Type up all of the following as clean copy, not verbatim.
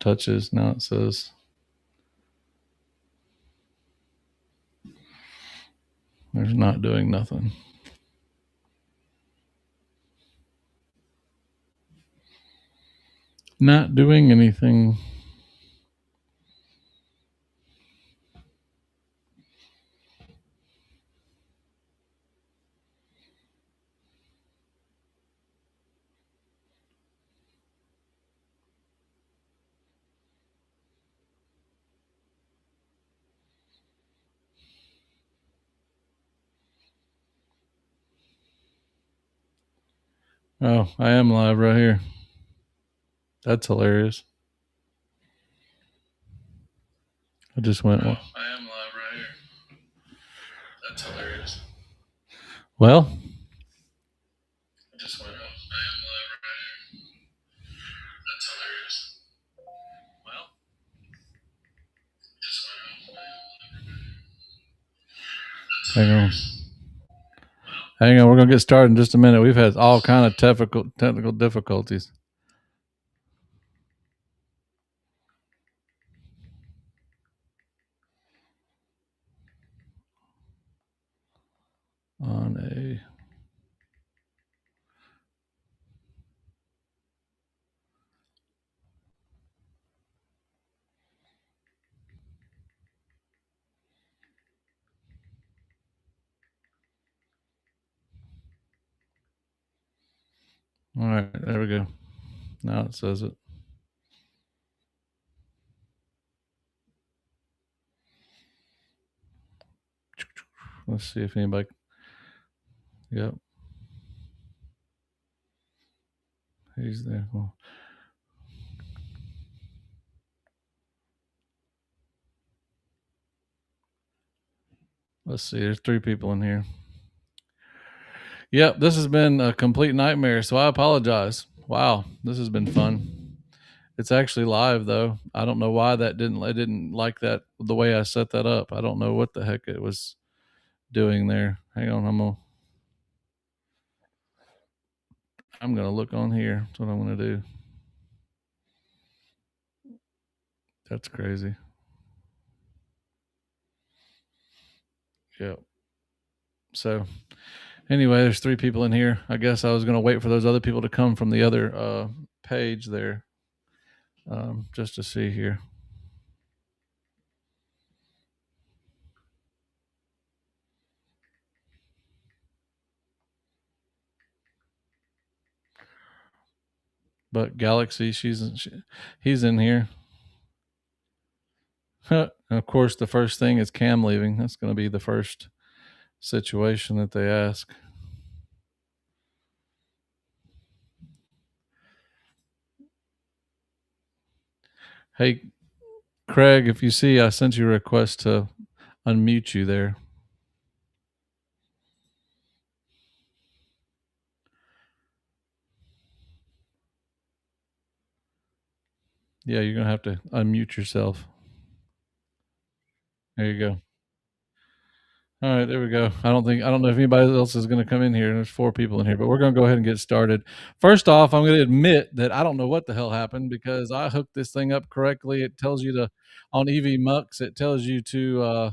touches. Now it says there's not doing nothing. Not doing anything. Oh, I am live right here. That's hilarious. I just went. Oh, I am live right here. That's hilarious. Well, I just went. Oh, I am live right here. That's hilarious. Well, just went. Oh, I am live right here. Hang on. Hang on, we're gonna get started in just a minute. We've had all kind of technical difficulties. On a all right, there we go. Now it says it. Let's see if anybody. Yep. He's there. Well, let's see. There's 3 people in here. Yep, this has been a complete nightmare, so I apologize. Wow, this has been fun. It's actually live though. I don't know why I didn't like that the way I set that up. I don't know what the heck it was doing there. Hang on, I'm gonna look on here. That's what I'm gonna do. That's crazy. Yep. So anyway, there's 3 people in here. I guess I was gonna wait for those other people to come from the other page there, just to see here. But Galaxy, he's in here. And of course, the first thing is Cam leaving. That's going to be the first situation that they ask. Hey, Craig, if you see, I sent you a request to unmute you there. Yeah, you're going to have to unmute yourself. There you go. All right, there we go. I don't know if anybody else is going to come in here. There's 4 people in here, but we're going to go ahead and get started. First off, I'm going to admit that I don't know what the hell happened because I hooked this thing up correctly. It tells you to, on EV Mux, it tells you to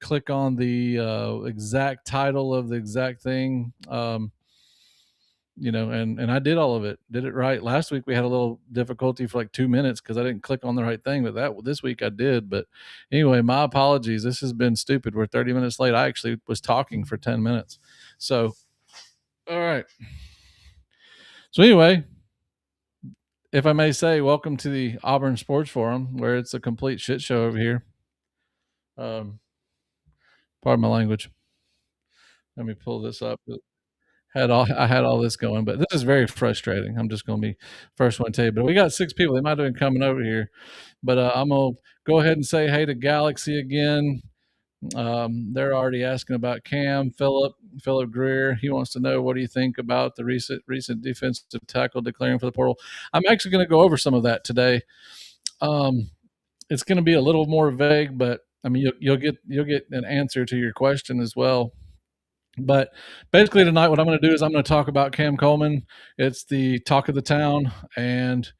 click on the exact title of the exact thing. And I did all of it, did it right. Last week we had a little difficulty for like 2 minutes because I didn't click on the right thing, but this week I did. But anyway, my apologies. This has been stupid. We're 30 minutes late. I actually was talking for 10 minutes. So, all right. So anyway, if I may say, welcome to the Auburn Sports Forum, where it's a complete shit show over here. Pardon my language. Let me pull this up. I had all this going, but this is very frustrating. I'm just going to be first one to tell you. But we got 6 people. They might have been coming over here, but I'm gonna go ahead and say hey to Galaxy again. They're already asking about Cam Philip Greer. He wants to know, what do you think about the recent defensive tackle declaring for the portal? I'm actually going to go over some of that today. It's going to be a little more vague, but I mean you'll get an answer to your question as well. But basically tonight, what I'm going to do is I'm going to talk about Cam Coleman. It's the talk of the town, and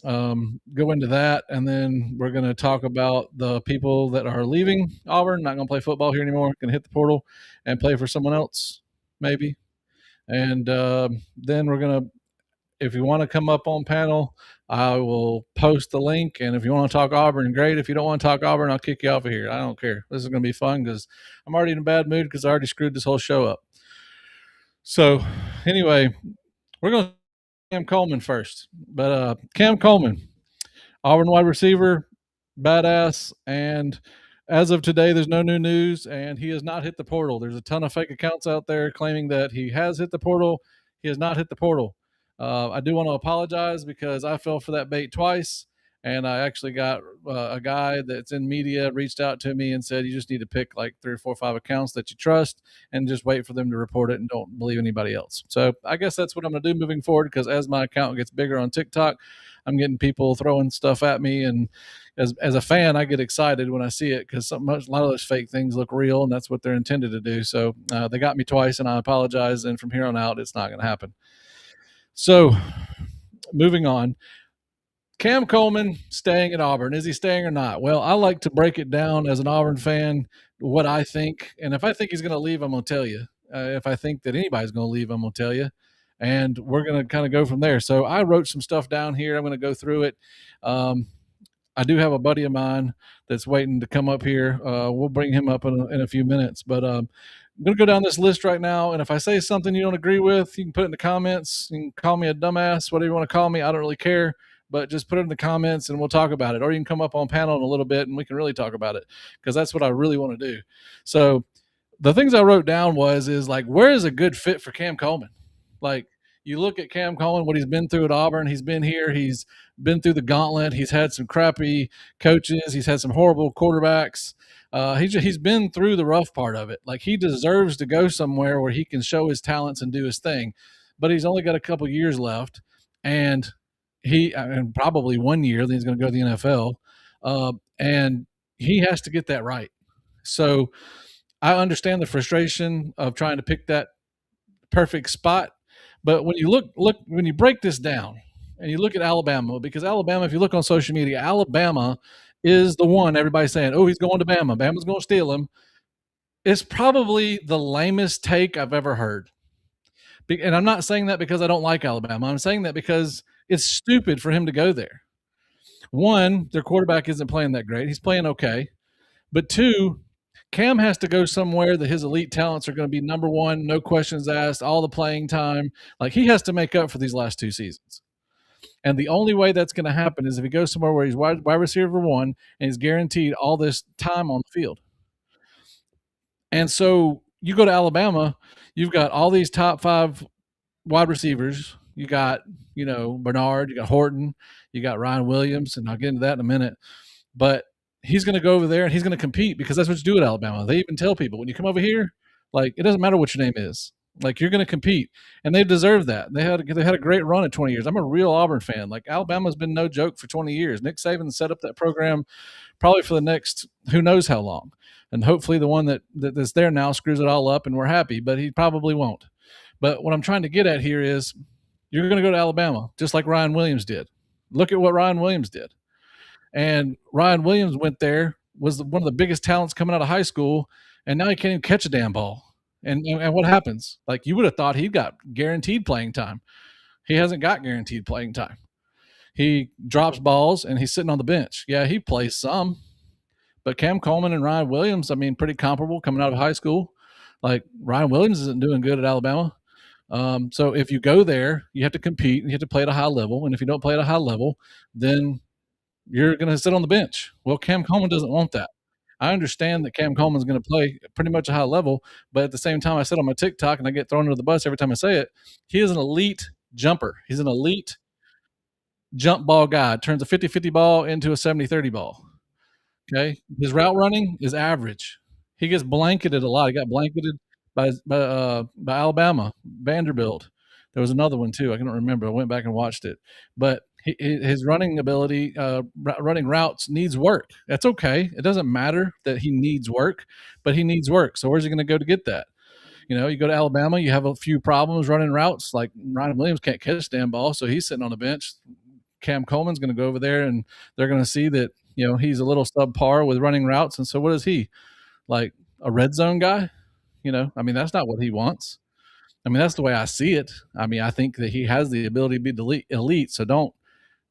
go into that, and then we're going to talk about the people that are leaving Auburn, not going to play football here anymore, going to hit the portal and play for someone else, maybe. And then we're going to, if you want to come up on panel, I will post the link. And if you want to talk Auburn, great. If you don't want to talk Auburn, I'll kick you off of here. I don't care. This is going to be fun because I'm already in a bad mood because I already screwed this whole show up. So, anyway, we're going to Cam Coleman first. But Cam Coleman, Auburn wide receiver, badass. And as of today, there's no new news, and he has not hit the portal. There's a ton of fake accounts out there claiming that he has hit the portal. He has not hit the portal. I do want to apologize because I fell for that bait twice, and I actually got a guy that's in media reached out to me and said you just need to pick like 3 or 4 or 5 accounts that you trust and just wait for them to report it and don't believe anybody else. So I guess that's what I'm going to do moving forward because as my account gets bigger on TikTok, I'm getting people throwing stuff at me, and as a fan, I get excited when I see it because a lot of those fake things look real, and that's what they're intended to do. So they got me twice, and I apologize. And from here on out, it's not going to happen. So moving on, Cam Coleman staying at Auburn. Is he staying or not? Well, I like to break it down as an Auburn fan, what I think. And if I think he's going to leave, I'm going to tell you. If I think that anybody's going to leave, I'm going to tell you. And we're going to kind of go from there. So I wrote some stuff down here. I'm going to go through it. I do have a buddy of mine that's waiting to come up here. We'll bring him up in a few minutes. But I'm going to go down this list right now. And if I say something you don't agree with, you can put it in the comments. You can call me a dumbass, whatever you want to call me. I don't really care. But just put it in the comments and we'll talk about it. Or you can come up on panel in a little bit and we can really talk about it because that's what I really want to do. So the things I wrote down is like, where is a good fit for Cam Coleman? Like, you look at Cam Coleman, what he's been through at Auburn. He's been here. He's been through the gauntlet. He's had some crappy coaches. He's had some horrible quarterbacks. He's been through the rough part of it. Like, he deserves to go somewhere where he can show his talents and do his thing. But he's only got a couple years left, and and probably 1 year. Then he's going to go to the NFL, and he has to get that right. So I understand the frustration of trying to pick that perfect spot. But when you when you break this down and you look at Alabama, because Alabama, if you look on social media, Alabama is the one everybody's saying, oh, he's going to Bama. Bama's going to steal him. It's probably the lamest take I've ever heard. And I'm not saying that because I don't like Alabama. I'm saying that because it's stupid for him to go there. One, their quarterback isn't playing that great. He's playing okay. But two, Cam has to go somewhere that his elite talents are going to be number one, no questions asked, all the playing time. Like, he has to make up for these last 2 seasons. And the only way that's going to happen is if he goes somewhere where he's wide receiver one and he's guaranteed all this time on the field. And so you go to Alabama, you've got all these top 5 wide receivers. You got, Bernard, you got Horton, you got Ryan Williams, and I'll get into that in a minute. But he's going to go over there and he's going to compete because that's what you do at Alabama. They even tell people when you come over here, like, it doesn't matter what your name is. Like, you're going to compete, and they deserve that. They had a great run at 20 years. I'm a real Auburn fan. Like, Alabama's been no joke for 20 years. Nick Saban set up that program probably for the next who knows how long. And hopefully the one that's there now screws it all up and we're happy, but he probably won't. But what I'm trying to get at here is you're going to go to Alabama just like Ryan Williams did. Look at what Ryan Williams did. And Ryan Williams went there, was one of the biggest talents coming out of high school, and now he can't even catch a damn ball. And what happens? Like, you would have thought he got guaranteed playing time. He hasn't got guaranteed playing time. He drops balls, and he's sitting on the bench. Yeah, he plays some. But Cam Coleman and Ryan Williams, I mean, pretty comparable coming out of high school. Like, Ryan Williams isn't doing good at Alabama. So if you go there, you have to compete, and you have to play at a high level. And if you don't play at a high level, then you're going to sit on the bench. Well, Cam Coleman doesn't want that. I understand that Cam Coleman's going to play pretty much a high level, but at the same time, I said on my TikTok, and I get thrown under the bus every time I say it, he is an elite jumper. He's an elite jump ball guy. Turns a 50-50 ball into a 70-30 ball. Okay? His route running is average. He gets blanketed a lot. He got blanketed by Alabama, Vanderbilt. There was another one too. I can't remember. I went back and watched it. But his running ability, running routes needs work. That's okay. It doesn't matter that he needs work, but he needs work. So where's he going to go to get that? You go to Alabama, you have a few problems running routes. Like, Ryan Williams can't catch damn ball, so he's sitting on the bench. Cam Coleman's going to go over there and they're going to see that, he's a little subpar with running routes. And so what is he? Like a red zone guy? I mean, that's not what he wants. I mean, that's the way I see it. I mean, I think that he has the ability to be elite. So don't,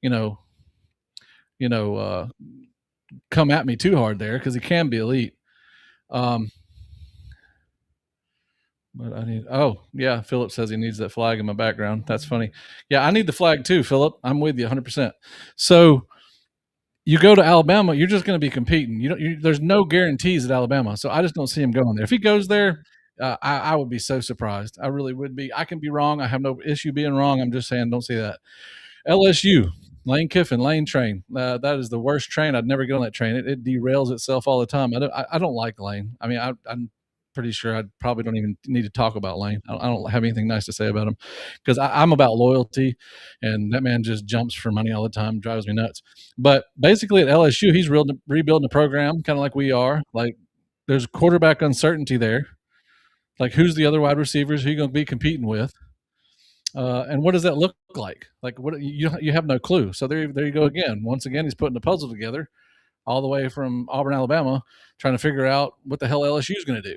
you know, you know, uh, come at me too hard there because he can be elite. Um, but I need. Oh, yeah. Philip says he needs that flag in my background. That's funny. Yeah, I need the flag too, Philip. I'm with you 100%. So you go to Alabama, you're just going to be competing. There's no guarantees at Alabama, so I just don't see him going there. If he goes there, I would be so surprised. I really would be. I can be wrong. I have no issue being wrong. I'm just saying, don't see that. LSU, Lane Kiffin, Lane train. That is the worst train. I'd never get on that train. It derails itself all the time. I don't like Lane. I mean, I'm pretty sure I probably don't even need to talk about Lane. I don't have anything nice to say about him because I'm about loyalty, and that man just jumps for money all the time, drives me nuts. But basically at LSU, he's rebuilding the program, kind of like we are. Like there's quarterback uncertainty there. Like who's the other wide receivers? Who you going to be competing with? And what does that look like? Like what you have no clue. So there you go again. Once again, he's putting the puzzle together all the way from Auburn, Alabama, trying to figure out what the hell LSU is going to do.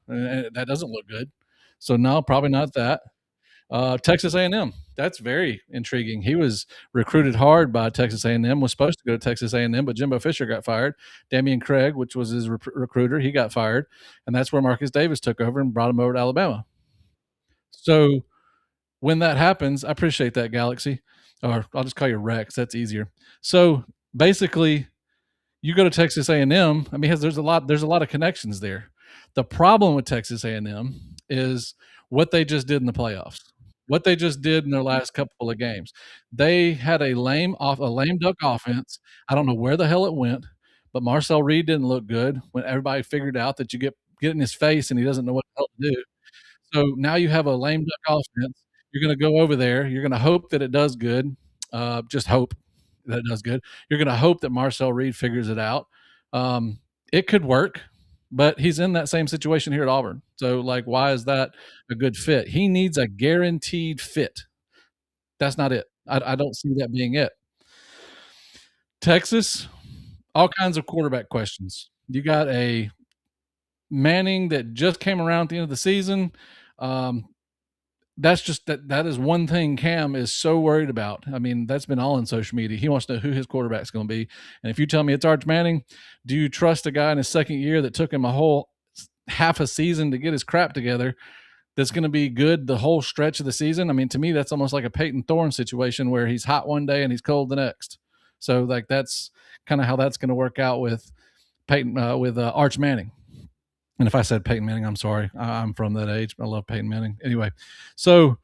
And that doesn't look good. So no, probably not that. Texas A&M. That's very intriguing. He was recruited hard by Texas A&M. Was supposed to go to Texas A&M, but Jimbo Fisher got fired. Damian Craig, which was his recruiter, he got fired, and that's where Marcus Davis took over and brought him over to Alabama. So when that happens, I appreciate that, Galaxy, or I'll just call you Rex. That's easier. So basically, you go to Texas A&M. I mean, there's a lot of connections there. The problem with Texas A&M is what they just did in the playoffs. What they just did in their last couple of games. They had a lame duck offense. I don't know where the hell it went, but Marcel Reed didn't look good when everybody figured out that you get in his face and he doesn't know what the hell to do. So now you have a lame duck offense. You're going to go over there. You're going to hope that it does good. Just hope that it does good. You're going to hope that Marcel Reed figures it out. It could work, but he's in that same situation here at Auburn. So, like, why is that a good fit? He needs a guaranteed fit. That's not it. I don't see that being it. Texas, all kinds of quarterback questions. You got a Manning that just came around at the end of the season. Um, that's just that is one thing Cam is so worried about. I mean, that's been all in social media. He wants to know who his quarterback's going to be. And if you tell me it's Arch Manning, do you trust a guy in his second year that took him a whole half a season to get his crap together that's going to be good the whole stretch of the season? I mean, to me, that's almost like a Peyton Thorne situation where he's hot one day and he's cold the next. So, like, that's kind of how that's going to work out with Arch Manning. And if I said Peyton Manning, I'm sorry. I'm from that age. I love Peyton Manning. Anyway, so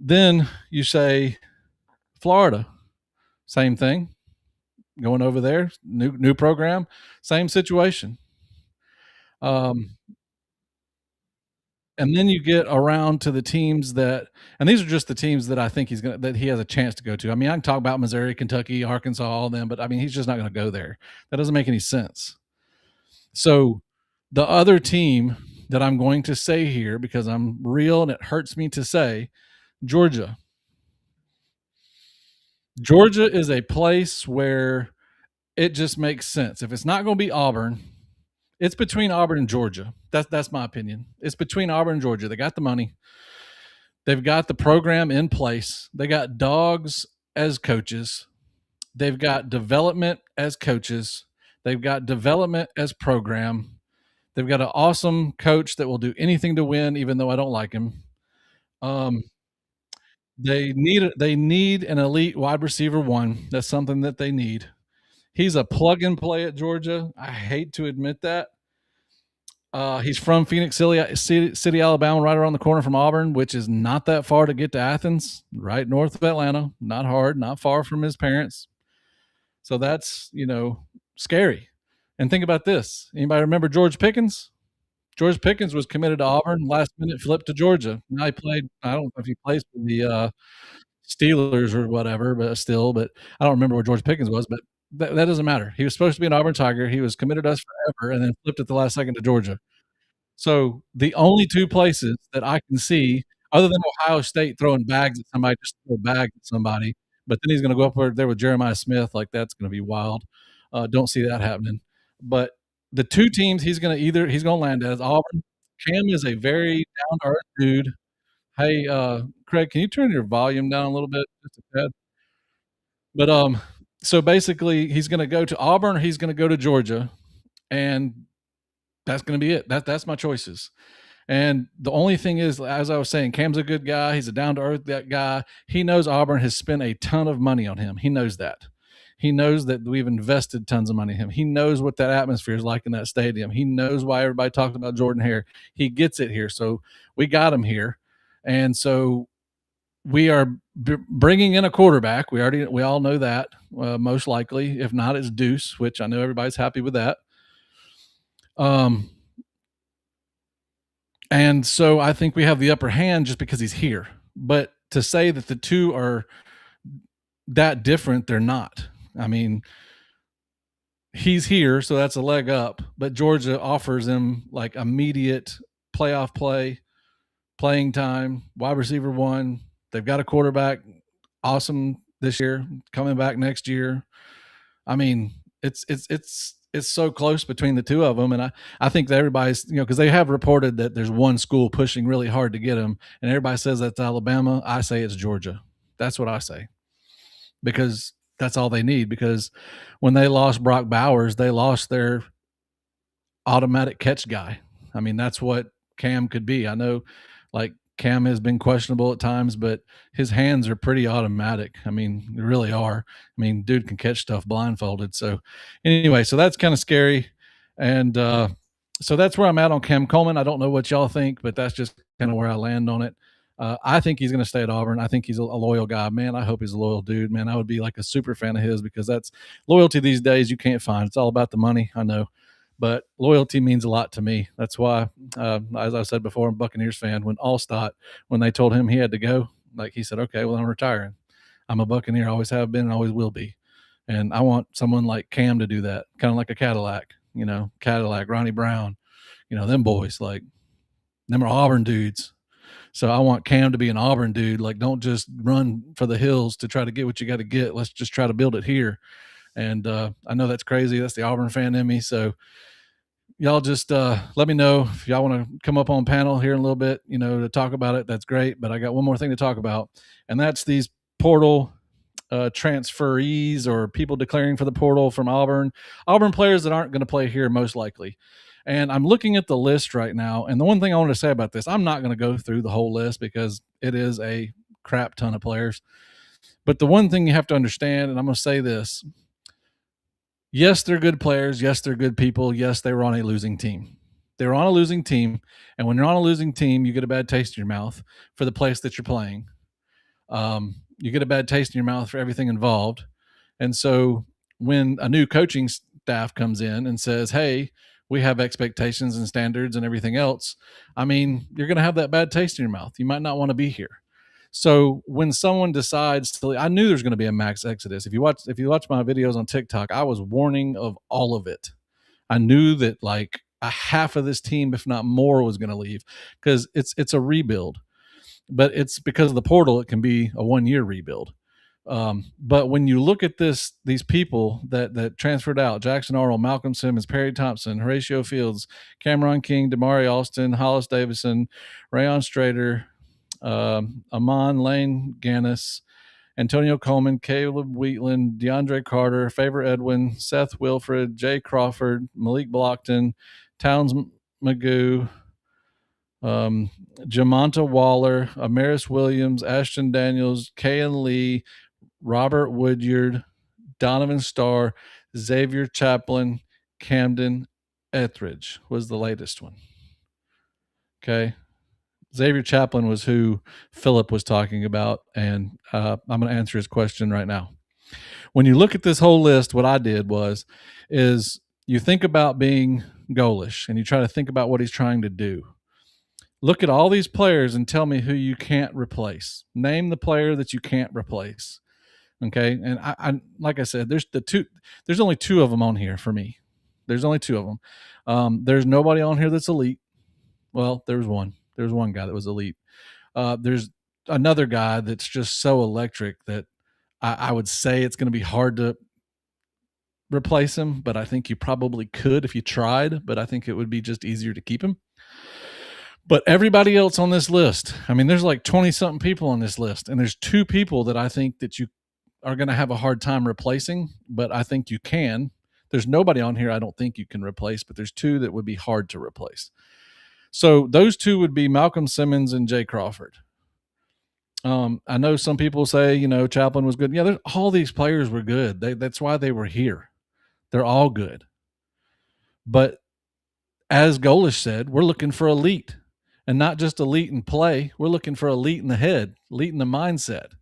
then you say Florida, same thing. Going over there, new program, same situation. Um, and then you get around to the teams and these are just the teams that I think that he has a chance to go to. I mean, I can talk about Missouri, Kentucky, Arkansas, all of them, but I mean, he's just not going to go there. That doesn't make any sense. So the other team that I'm going to say here, because I'm real and it hurts me to say, Georgia. Georgia is a place where it just makes sense. If it's not going to be Auburn, it's between Auburn and Georgia. That's my opinion. It's between Auburn and Georgia. They got the money. They've got the program in place. They got dogs as coaches. They've got development as coaches. They've got development as program. They've got an awesome coach that will do anything to win, even though I don't like him. They need an elite wide receiver one. That's something that they need. He's a plug and play at Georgia. I hate to admit that. He's from Phoenix City, Alabama, right around the corner from Auburn, which is not that far to get to Athens, right north of Atlanta. Not hard, not far from his parents. So that's, scary. And think about this. Anybody remember George Pickens? George Pickens was committed to Auburn, last minute flipped to Georgia. Now I don't know if he plays for the Steelers or whatever, but I don't remember where George Pickens was, but that doesn't matter. He was supposed to be an Auburn Tiger. He was committed to us forever and then flipped at the last second to Georgia. So the only two places that I can see, other than Ohio State throwing bags at somebody, just throw bags at somebody, but then he's going to go up there with Jeremiah Smith. Like that's going to be wild. Don't see that happening. But the two teams he's going to land as Auburn. Cam is a very down to earth dude. Hey, Craig, can you turn your volume down a little bit, just a tad? But so basically, he's going to go to Auburn. Or he's going to go to Georgia, and that's going to be it. That's my choices. And the only thing is, as I was saying, Cam's a good guy. He's a down to earth that guy. He knows Auburn has spent a ton of money on him. He knows that. He knows that we've invested tons of money in him. He knows what that atmosphere is like in that stadium. He knows why everybody talks about Jordan Hare. He gets it here. So we got him here. And so we are bringing in a quarterback. We all know that, most likely. If not, it's Deuce, which I know everybody's happy with that. Um, And so I think we have the upper hand just because he's here. But to say that the two are that different, they're not. I mean, he's here, so that's a leg up. But Georgia offers him like immediate playoff playing time, wide receiver one. They've got a quarterback, awesome this year, coming back next year. I mean, it's so close between the two of them, and I think that everybody's because they have reported that there's one school pushing really hard to get him, and everybody says that's Alabama. I say it's Georgia. That's what I say because that's all they need. Because when they lost Brock Bowers, they lost their automatic catch guy. I mean, that's what Cam could be. I know, like Cam has been questionable at times, but his hands are pretty automatic. I mean, they really are. I mean, dude can catch stuff blindfolded. So, anyway, so that's kind of scary, and so that's where I'm at on Cam Coleman. I don't know what y'all think, but that's just kind of where I land on it. I think he's going to stay at Auburn. I think he's a loyal guy. Man, I hope he's a loyal dude. Man, I would be like a super fan of his because that's loyalty these days you can't find. It's all about the money. I know, but loyalty means a lot to me. That's why, as I said before, I'm a Buccaneers fan. When Allstott, when they told him he had to go, like he said, okay, well, I'm retiring. I'm a Buccaneer, always have been, and always will be. And I want someone like Cam to do that, kind of like a Cadillac, Cadillac, Ronnie Brown, them boys, like them are Auburn dudes. So I want Cam to be an Auburn dude. Like, don't just run for the hills to try to get what you got to get. Let's just try to build it here. And I know that's crazy. That's the Auburn fan in me. So y'all just let me know if y'all want to come up on panel here in a little bit, to talk about it. That's great. But I got one more thing to talk about, and that's these portal transferees or people declaring for the portal from Auburn players that aren't going to play here most likely. And I'm looking at the list right now. And the one thing I want to say about this, I'm not going to go through the whole list because it is a crap ton of players. But the one thing you have to understand, and I'm going to say this, yes, they're good players. Yes, they're good people. Yes, they were on a losing team. They were on a losing team. And when you're on a losing team, you get a bad taste in your mouth for the place that you're playing. You get a bad taste in your mouth for everything involved. And so when a new coaching staff comes in and says, hey, we have expectations and standards and everything else, I mean, you're going to have that bad taste in your mouth. You might not want to be here. So when someone decides to, I knew there's going to be a max exodus. If you watch my videos on TikTok, I was warning of all of it. I knew that like a half of this team, if not more, was going to leave because it's a rebuild. But it's because of the portal, it can be a 1-year rebuild. But when you look at these people that transferred out, Jackson Arnold, Malcolm Simmons, Perry Thompson, Horatio Fields, Cameron King, Damari Alston, Hollis Davison, Rayon Strader, Amon Lane Gannis, Antonio Coleman, Caleb Wheatland, DeAndre Carter, Favor Edwin, Seth Wilfred, Jay Crawford, Malik Blockton, Towns Magoo, Jamonta Waller, Amaris Williams, Ashton Daniels, Kayan Lee, Robert Woodyard, Donovan Starr, Xavier Chaplin, Camden Etheridge was the latest one. Okay. Xavier Chaplin was who Philip was talking about, and I'm going to answer his question right now. When you look at this whole list, what I did is you think about being goalish, and you try to think about what he's trying to do. Look at all these players and tell me who you can't replace. Name the player that you can't replace. Okay, and I like I said, there's only two of them on here for me. There's only two of them. There's nobody on here that's elite. Well, there was one. There was one guy that was elite. There's another guy that's just so electric that I would say it's going to be hard to replace him, but I think you probably could if you tried, but I think it would be just easier to keep him. But everybody else on this list, I mean, there's like 20 something people on this list, and there's two people that I think that you are going to have a hard time replacing, but I think you can. There's nobody on here I don't think you can replace, but there's two that would be hard to replace. So those two would be Malcolm Simmons and Jay Crawford. I know some people say, Chaplin was good. Yeah, all these players were good. That's why they were here. They're all good. But as Golish said, we're looking for elite, and not just elite in play. We're looking for elite in the head, elite in the mindset.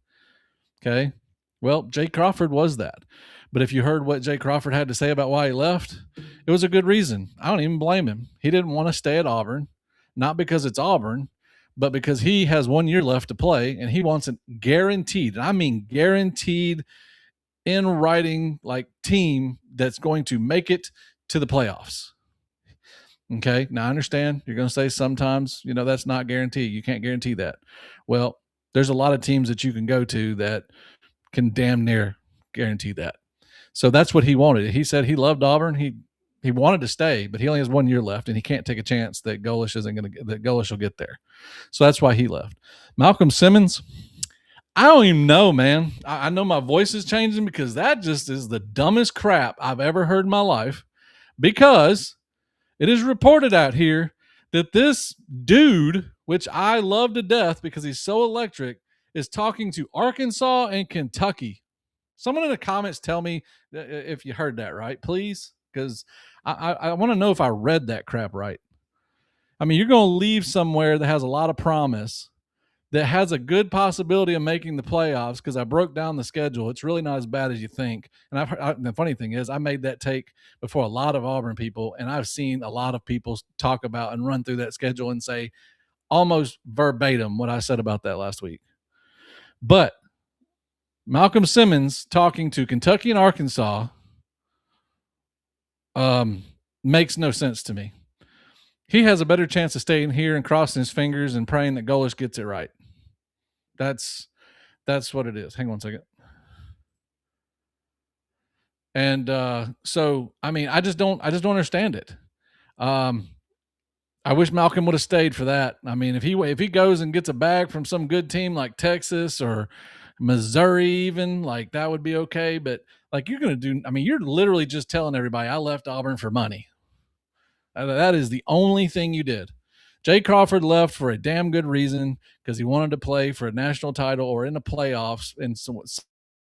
Okay. Well, Jay Crawford was that. But if you heard what Jay Crawford had to say about why he left, it was a good reason. I don't even blame him. He didn't want to stay at Auburn, not because it's Auburn, but because he has 1 year left to play and he wants a guaranteed, and I mean guaranteed in writing, like team that's going to make it to the playoffs. Okay. Now I understand you're going to say sometimes, that's not guaranteed. You can't guarantee that. Well, there's a lot of teams that you can go to that can damn near guarantee that. So that's what he wanted. He said he loved Auburn. He wanted to stay, but he only has 1 year left, and he can't take a chance that Golish will get there. So that's why he left. Malcolm Simmons, I don't even know, man. I know my voice is changing because that just is the dumbest crap I've ever heard in my life, because it is reported out here that this dude, which I love to death because he's so electric, is talking to Arkansas and Kentucky. Someone in the comments tell me if you heard that right, please, because I want to know if I read that crap right. I mean, you're going to leave somewhere that has a lot of promise, that has a good possibility of making the playoffs, because I broke down the schedule. It's really not as bad as you think. And the funny thing is, I made that take before a lot of Auburn people, and I've seen a lot of people talk about and run through that schedule and say almost verbatim what I said about that last week. But Malcolm Simmons talking to Kentucky and Arkansas makes no sense to me. He has a better chance of staying here and crossing his fingers and praying that Golish gets it right. That's what it is. Hang on a second. And so, I mean, I just don't understand it. I wish Malcolm would have stayed for that. I mean, if he goes and gets a bag from some good team like Texas or Missouri, even, like, that would be okay. But like, you're literally just telling everybody I left Auburn for money. That is the only thing you did. Jay Crawford left for a damn good reason, because he wanted to play for a national title or in the playoffs in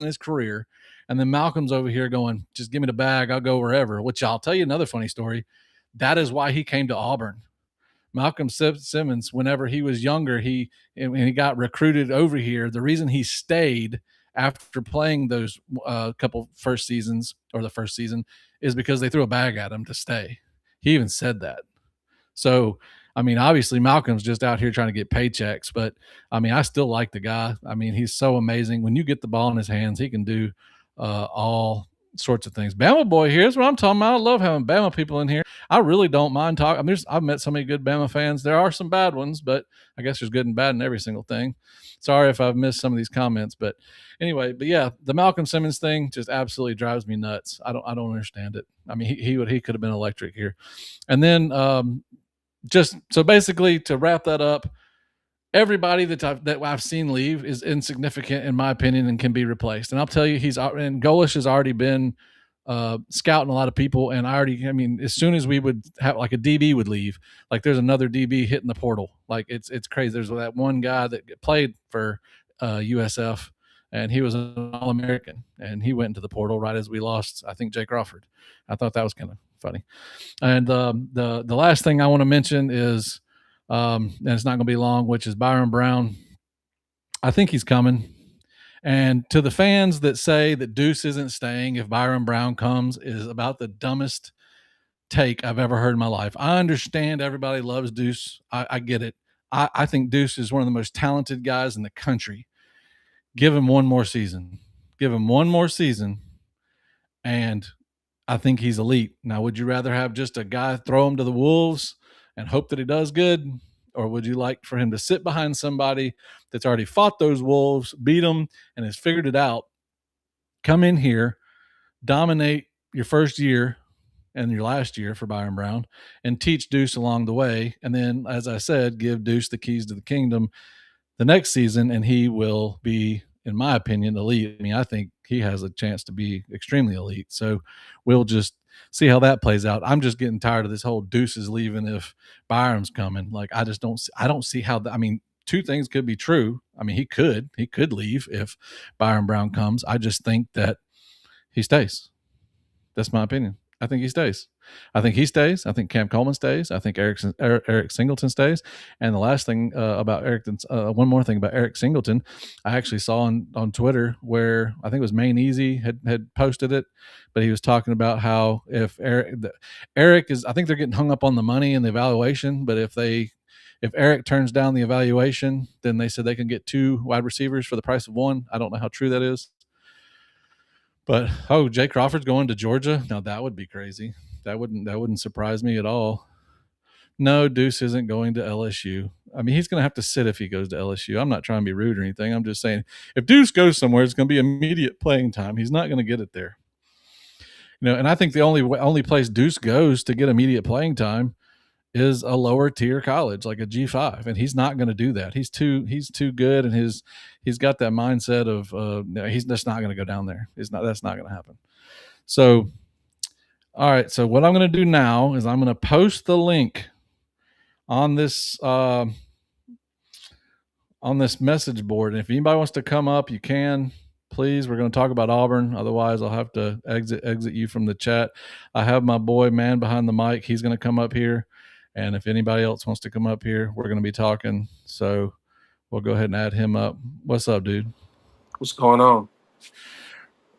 his career. And then Malcolm's over here going, just give me the bag, I'll go wherever. Which, I'll tell you another funny story. That is why he came to Auburn. Malcolm Simmons, whenever he was younger, he got recruited over here. The reason he stayed after playing those couple first seasons, or the first season, is because they threw a bag at him to stay. He even said that. So, I mean, obviously Malcolm's just out here trying to get paychecks, but I mean, I still like the guy. I mean, he's so amazing. When you get the ball in his hands, he can do all sorts of things. Bama boy, here's what I'm talking about. I love having Bama people in here. I really don't mind talking. I mean, I've met so many good Bama fans. There are some bad ones, but I guess there's good and bad in every single thing. Sorry if I've missed some of these comments, but anyway, but yeah, the Malcolm Simmons thing just absolutely drives me nuts. I don't understand it. I mean, he could have been electric here. And then just so basically to wrap that up, everybody that I've seen leave is insignificant in my opinion and can be replaced. And I'll tell you, and Golish has already been scouting a lot of people. And I mean, as soon as we would have like a DB would leave, like there's another DB hitting the portal. Like it's crazy. There's that one guy that played for USF, and he was an All-American, and he went into the portal right as we lost, I think, Jay Crawford. I thought that was kind of funny. And the last thing I want to mention is, and it's not going to be long, which is Byron Brown. I think he's coming. And to the fans that say that Deuce isn't staying if Byron Brown comes, is about the dumbest take I've ever heard in my life. I understand everybody loves Deuce. I get it. I think Deuce is one of the most talented guys in the country. Give him one more season. Give him one more season, and I think he's elite. Now, would you rather have just a guy throw him to the wolves and hope that he does good? Or would you like for him to sit behind somebody that's already fought those wolves, beat them, and has figured it out, come in here, dominate your first year and your last year for Byron Brown, and teach Deuce along the way. And then, as I said, give Deuce the keys to the kingdom the next season, and he will be, in my opinion, elite. I mean, I think he has a chance to be extremely elite. So we'll just see how that plays out. I'm just getting tired of this whole Deuce is leaving if Byron's coming. Like, I don't see how. I mean, two things could be true. I mean, he could leave if Byron Brown comes. I just think that he stays. That's my opinion. I think he stays. I think he stays. I think Cam Coleman stays. I think Eric Singleton stays. And the last thing about one more thing about Eric Singleton, I actually saw on Twitter where I think it was Main Easy had posted it, but he was talking about how if Eric is, I think they're getting hung up on the money and the evaluation, but if Eric turns down the evaluation, then they said they can get 2 wide receivers for the price of 1. I don't know how true that is. But Jay Crawford's going to Georgia. Now that would be crazy. That wouldn't surprise me at all. No, Deuce isn't going to LSU. I mean, he's going to have to sit if he goes to LSU. I'm not trying to be rude or anything. I'm just saying if Deuce goes somewhere, it's going to be immediate playing time. He's not going to get it there. And I think the only place Deuce goes to get immediate playing time is a lower tier college like a G5, and he's not going to do that. He's too good, and he's got that mindset of he's just not going to go down there. That's not going to happen. So, all right. So what I'm going to do now is I'm going to post the link on this message board, and if anybody wants to come up, you can. Please, we're going to talk about Auburn. Otherwise, I'll have to exit you from the chat. I have my boy man behind the mic. He's going to come up here. And if anybody else wants to come up here, we're going to be talking. So we'll go ahead and add him up. What's up, dude? What's going on?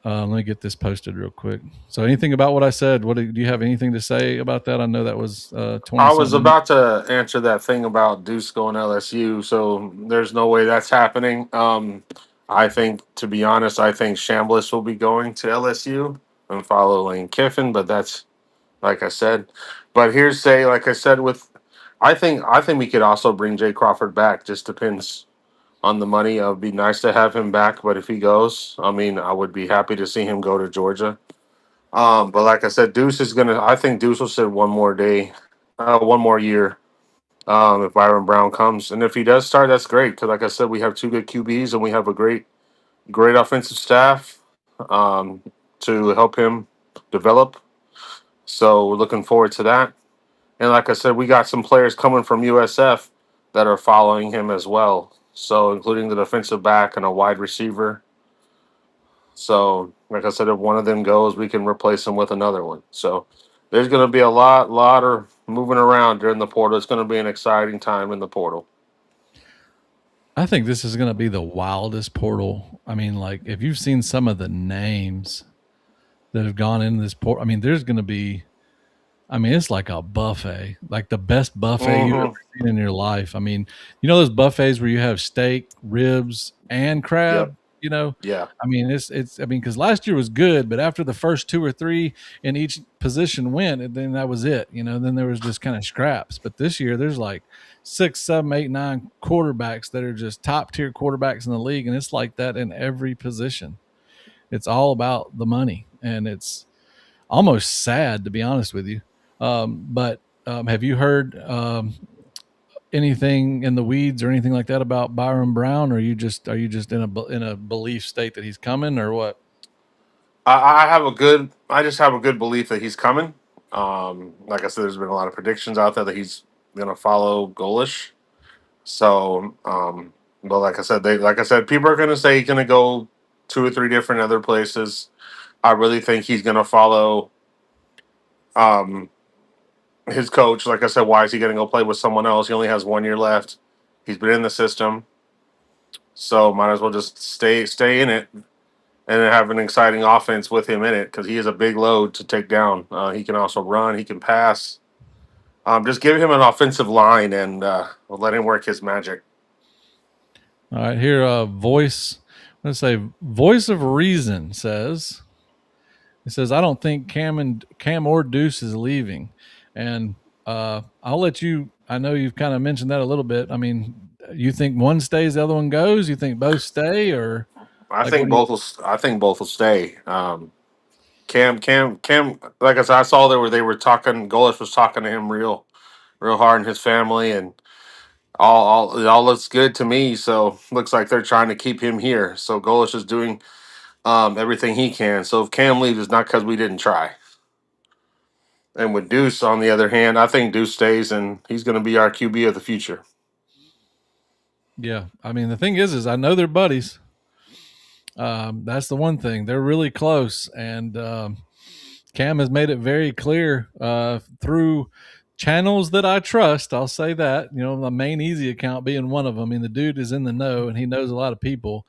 Let me get this posted real quick. So anything about what I said? Do you have anything to say about that? I know that was 20 I was something. about to answer that thing about Deuce going LSU, so there's no way that's happening. I think, to be honest, I think Chambliss will be going to LSU and follow Lane Kiffin, but that's like I said. But hearsay, like I said, I think we could also bring Jay Crawford back. Just depends on the money. It would be nice to have him back, but if he goes, I mean, I would be happy to see him go to Georgia. But like I said, Deuce is gonna. I think Deuce will sit one more day, 1 more year. If Byron Brown comes, and if he does start, that's great. Because like I said, we have 2 good QBs and we have a great offensive staff um, to help him develop. So we're looking forward to that. And like I said, we got some players coming from USF that are following him as well. So including the defensive back and a wide receiver. So, like I said, if one of them goes, we can replace him with another one. So, there's going to be a lot of moving around during the portal. It's going to be an exciting time in the portal. I think this is going to be the wildest portal. I mean, like if you've seen some of the names that have gone into this portal, I mean, there's going to be. I mean, it's like a buffet, like the best buffet you've ever Mm-hmm. seen in your life. I mean, those buffets where you have steak, ribs, and Yep. crab. Yeah. I mean, it's. I mean, because last year was good, but after the first 2 or 3 in each position went, and then that was it. Then there was just kind of scraps. But this year, there's like 6, 7, 8, 9 quarterbacks that are just top tier quarterbacks in the league, and it's like that in every position. It's all about the money, and it's almost sad to be honest with you. But have you heard anything in the weeds or anything like that about Byron Brown? Or are you just in a belief state that he's coming, or what? I just have a good belief that he's coming. Like I said, there's been a lot of predictions out there that he's going to follow Golish. So, but like I said, people are going to say he's going to go 2 or 3 different other places. I really think he's going to follow um, his coach. Like I said, why is he going to go play with someone else? He only has 1 year left. He's been in the system, so might as well just stay in it and have an exciting offense with him in it because he is a big load to take down. He can also run. He can pass. Just give him an offensive line and we'll let him work his magic. All right, here, voice. Let's say voice of reason says. It says, I don't think Cam or Deuce is leaving. And I'll let you, I know you've kind of mentioned that a little bit. I mean, you think one stays, the other one goes? You think both stay, or? Like, what do you? I think both will stay. Cam. Like I said, I saw they were talking. Golish was talking to him real hard and his family, and it all looks good to me. So looks like they're trying to keep him here. So Golish is doing everything he can. So if Cam leaves, it's not because we didn't try. And with Deuce, on the other hand, I think Deuce stays, and he's going to be our QB of the future. Yeah, I mean, the thing is I know they're buddies. That's the one thing. They're really close, and Cam has made it very clear through channels that I trust. I'll say that. You know, my main easy account being one of them. I mean, the dude is in the know, and he knows a lot of people.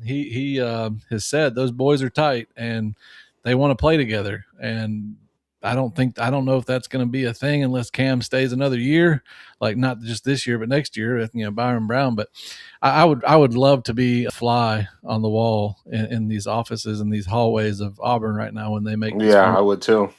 He has said those boys are tight, and they want to play together. And I don't know if that's going to be a thing unless Cam stays another year, like not just this year, but next year with Byron Brown. But I would love to be a fly on the wall in these offices and these hallways of Auburn right now when they make these Yeah, phone. I would too.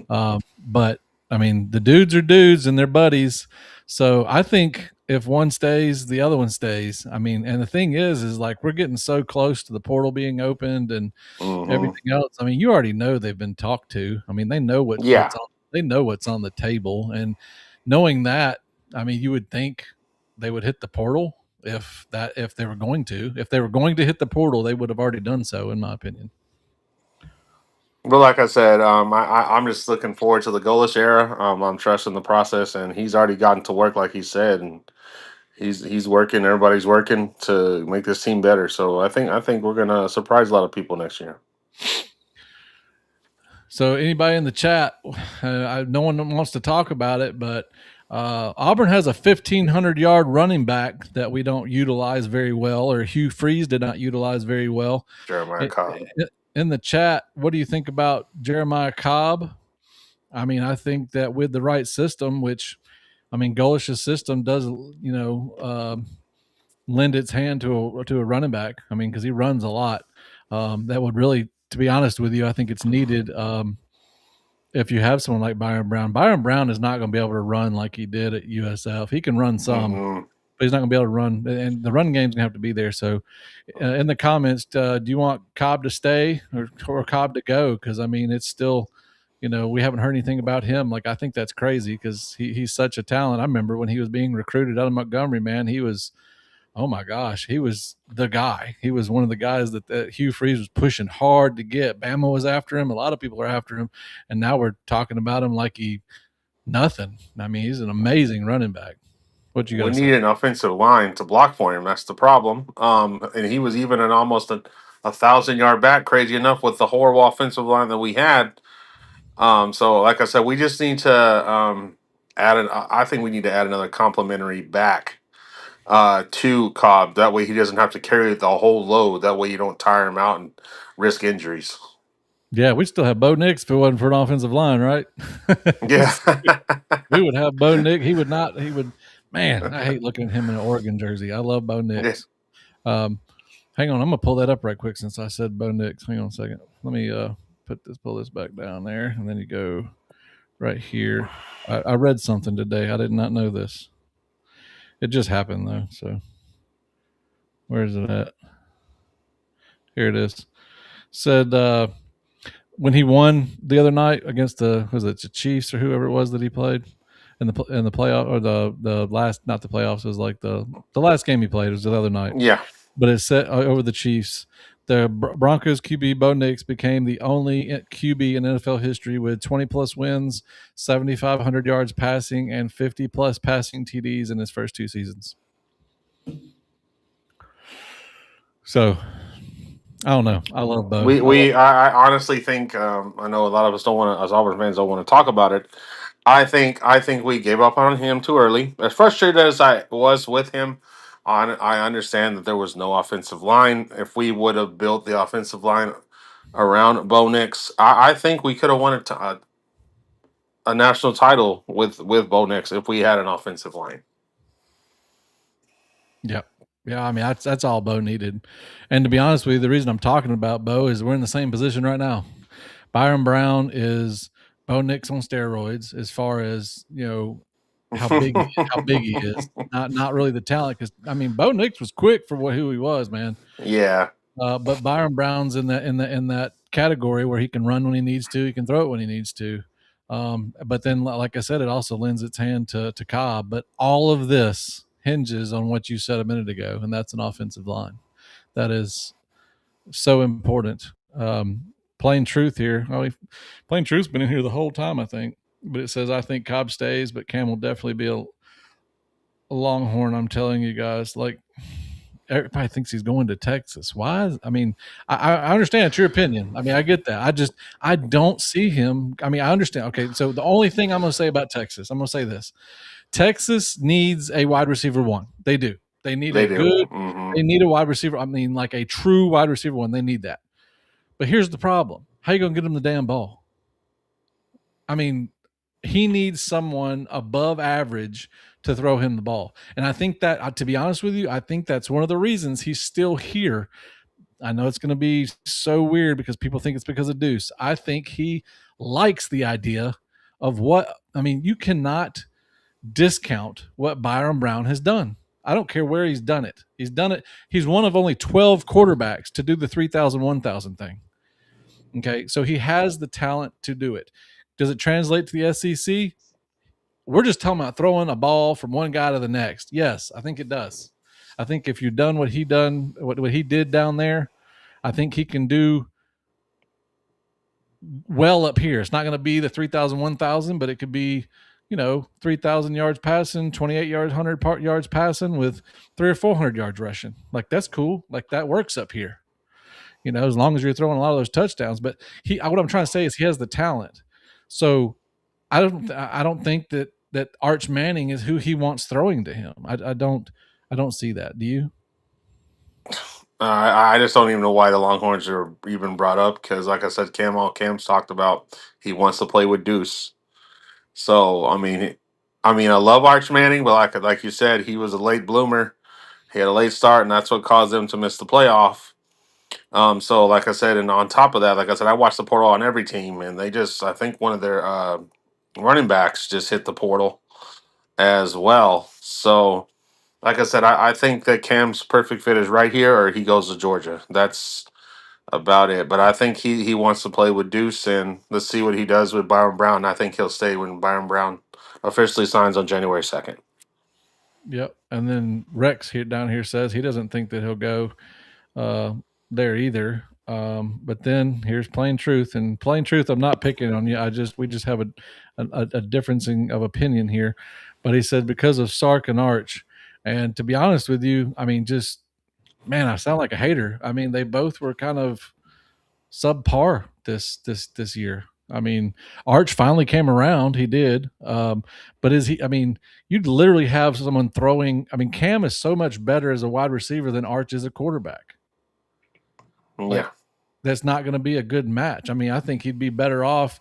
But I mean, the dudes are dudes and they're buddies. So I think if one stays, the other one stays. I mean, and the thing is like we're getting so close to the portal being opened and Hmm. everything else. I mean, you already know they've been talked to. I mean, they know Yeah. they know what's on the table, and knowing that, I mean, you would think they would hit the portal if they were going to hit the portal, they would have already done so, in my opinion. But like I said, I'm just looking forward to the Golish era. I'm trusting the process, and he's already gotten to work, like he said, and he's working. Everybody's working to make this team better. So I think we're gonna surprise a lot of people next year. So anybody in the chat, no one wants to talk about it, but Auburn has a 1,500-yard running back that we don't utilize very well, or Hugh Freeze did not utilize very well. Jeremiah Cobb. In the chat, what do you think about Jeremiah Cobb? I mean, I think that with the right system, which I mean, Golish's system does, lend its hand to a running back. I mean, because he runs a lot. That would really, to be honest with you, I think it's needed. If you have someone like Byron Brown is not going to be able to run like he did at USF. He can run some, Hmm. but he's not going to be able to run, and the run game's going to have to be there. So, in the comments, do you want Cobb to stay or Cobb to go? Because I mean, it's still, we haven't heard anything about him. Like I think that's crazy because he's such a talent. I remember when he was being recruited out of Montgomery, man, he was. Oh my gosh, he was the guy. He was one of the guys that Hugh Freeze was pushing hard to get. Bama was after him. A lot of people are after him, and now we're talking about him like he nothing. I mean, he's an amazing running back. What you got We to say? need an offensive line to block for him. That's the problem. And he was even an almost a 1,000 yard back. Crazy enough with the horrible offensive line that we had. So like I said, we just need to add an. I think we need to add another complimentary back to Cobb. That way he doesn't have to carry the whole load. That way you don't tire him out and risk injuries. Yeah, we still have Bo Nix if it wasn't for an offensive line, right? Yeah. We would have Bo Nix. He would not. He would. Man, I hate looking at him in an Oregon jersey. I love Bo Yeah. Nix. Um, Hang on, I'm gonna pull that up right quick since I said Bo Nix. Hang on a second. Let me pull this back down there, and then you go right here. I read something today. I did not know this. It just happened though. So where is it at? Here it is. Said when he won the other night against the Chiefs or whoever it was that he played in the playoff or the last, not the playoffs, it was like the last game he played, it was the other night. Yeah. But it set over the Chiefs. The Broncos QB Bo Nix became the only QB in NFL history with 20 plus wins, 7,500 yards passing, and 50 plus passing TDs in his first two seasons. So I don't know. I love Bo. I honestly think I know a lot of us don't want to, as Auburn fans, don't want to talk about it. I think we gave up on him too early. As frustrated as I was with him, on I understand that there was no offensive line. If we would have built the offensive line around Bo Nix, I think we could have won a national title with Bo Nix if we had an offensive line. Yeah. Yeah, I mean that's all Bo needed. And to be honest with you, the reason I'm talking about Bo is we're in the same position right now. Byron Brown is Bo Nix on steroids as far as, how big he is. Not really the talent cuz I mean Bo Nix was quick for who he was, man. Yeah. But Byron Brown's in that category where he can run when he needs to, he can throw it when he needs to. But then, like I said, it also lends its hand to Cobb. But all of this hinges on what you said a minute ago, and that's an offensive line. That is so important. Plain truth here. Plain truth's been in here the whole time, I think. But it says I think Cobb stays, but Cam will definitely be a Longhorn. I'm telling you guys, like everybody thinks he's going to Texas. Why? I mean, I understand it's your opinion. I mean, I get that. I don't see him. I mean, I understand. Okay, so the only thing I'm going to say about Texas, I'm going to say this: Texas needs a wide receiver one. They do. They need a They do. good. Hmm. They need a wide receiver. I mean, like a true wide receiver one. They need that. But here's the problem: how you going to get him the damn ball? I mean, he needs someone above average to throw him the ball. And I think that, to be honest with you, I think that's one of the reasons he's still here. I know it's going to be so weird because people think it's because of Deuce. I think he likes the idea of you cannot discount what Byron Brown has done. I don't care where he's done it. He's done it. He's one of only 12 quarterbacks to do the 3,000, 1,000 thing. Okay. So he has the talent to do it. Does it translate to the SEC? We're just talking about throwing a ball from one guy to the next. Yes, I think it does. I think if you've done what he did down there, I think he can do well up here. It's not going to be the 3,000, 1,000, but it could be, 3,000 yards passing, 28 yards, 100 yards passing with 300 or 400 yards rushing. Like, that's cool. Like, that works up here, as long as you're throwing a lot of those touchdowns. But what I'm trying to say is he has the talent. So I don't think that Arch Manning is who he wants throwing to him. I don't see that. Do you? I just don't even know why the Longhorns are even brought up because, like I said, Cam's talked about he wants to play with Deuce. So I mean, I love Arch Manning, but like you said, he was a late bloomer. He had a late start, and that's what caused them to miss the playoff. So like I said, and on top of that, like I said, I watched the portal on every team, and I think one of their running backs just hit the portal as well. So like I said, I think that Cam's perfect fit is right here, or he goes to Georgia. That's about it. But I think he wants to play with Deuce, and let's see what he does with Byron Brown. I think he'll stay when Byron Brown officially signs on January 2nd. Yep. And then Rex here down here says he doesn't think that he'll go uh, there either. But then here's plain truth, and plain truth. I'm not picking on you. We just have a differencing of opinion here. But he said because of Sark and Arch, and to be honest with you, I mean, just man, I sound like a hater. I mean, they both were kind of subpar this year. I mean, Arch finally came around. He did, but is he? I mean, you'd literally have someone throwing. I mean, Cam is so much better as a wide receiver than Arch is a quarterback. Like, Yeah. that's not going to be a good match. I mean, I think he'd be better off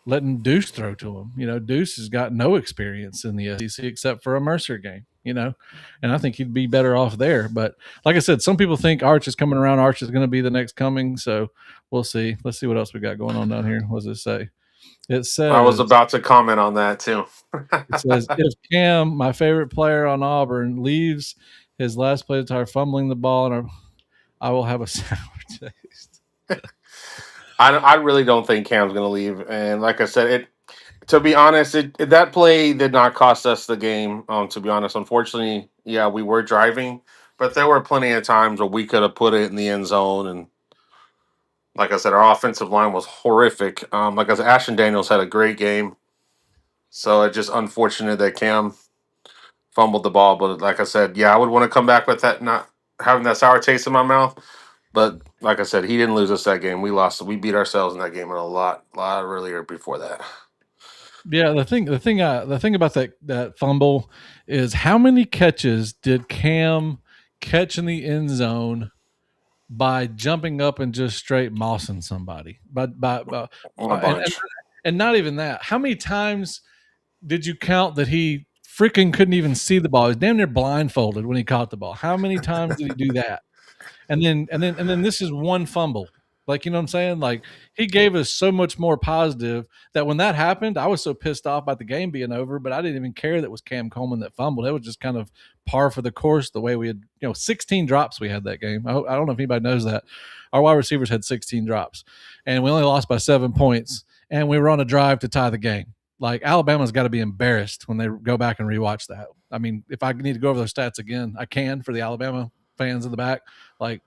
letting Deuce throw to him. Deuce has got no experience in the SEC except for a Mercer game. And I think he'd be better off there. But like I said, some people think Arch is coming around. Arch is going to be the next coming. So we'll see. Let's see what else we got going on down here. What does it say? It I was says about to comment on that too. it says if Cam, my favorite player on Auburn, leaves his last play to fumbling the ball, and I will have a sour taste. I really don't think Cam's going to leave. And like I said, to be honest, that play did not cost us the game. To be honest, unfortunately, yeah, we were driving, but there were plenty of times where we could have put it in the end zone. And like I said, our offensive line was horrific. Like I said, Ashton Daniels had a great game. So it's just unfortunate that Cam fumbled the ball. But like I said, yeah, I would want to come back with that, not having that sour taste in my mouth. But like I said, he didn't lose us that game. We lost. We beat ourselves in that game a lot earlier before that. Yeah, the thing about that fumble is how many catches did Cam catch in the end zone by jumping up and just straight mossing somebody? By A and, and bunch. and not even that. How many times did you count that he freaking couldn't even see the ball? He was damn near blindfolded when he caught the ball. How many times did he do that? And then this is one fumble. Like, you know what I'm saying? Like, he gave us so much more positive that when that happened, I was so pissed off about the game being over, but I didn't even care that it was Cam Coleman that fumbled. It was just kind of par for the course the way we had, 16 drops we had that game. I don't know if anybody knows that. Our wide receivers had 16 drops, and we only lost by 7 points, and we were on a drive to tie the game. Like, Alabama's got to be embarrassed when they go back and rewatch that. I mean, if I need to go over those stats again, I can for the Alabama fans in the back. Like,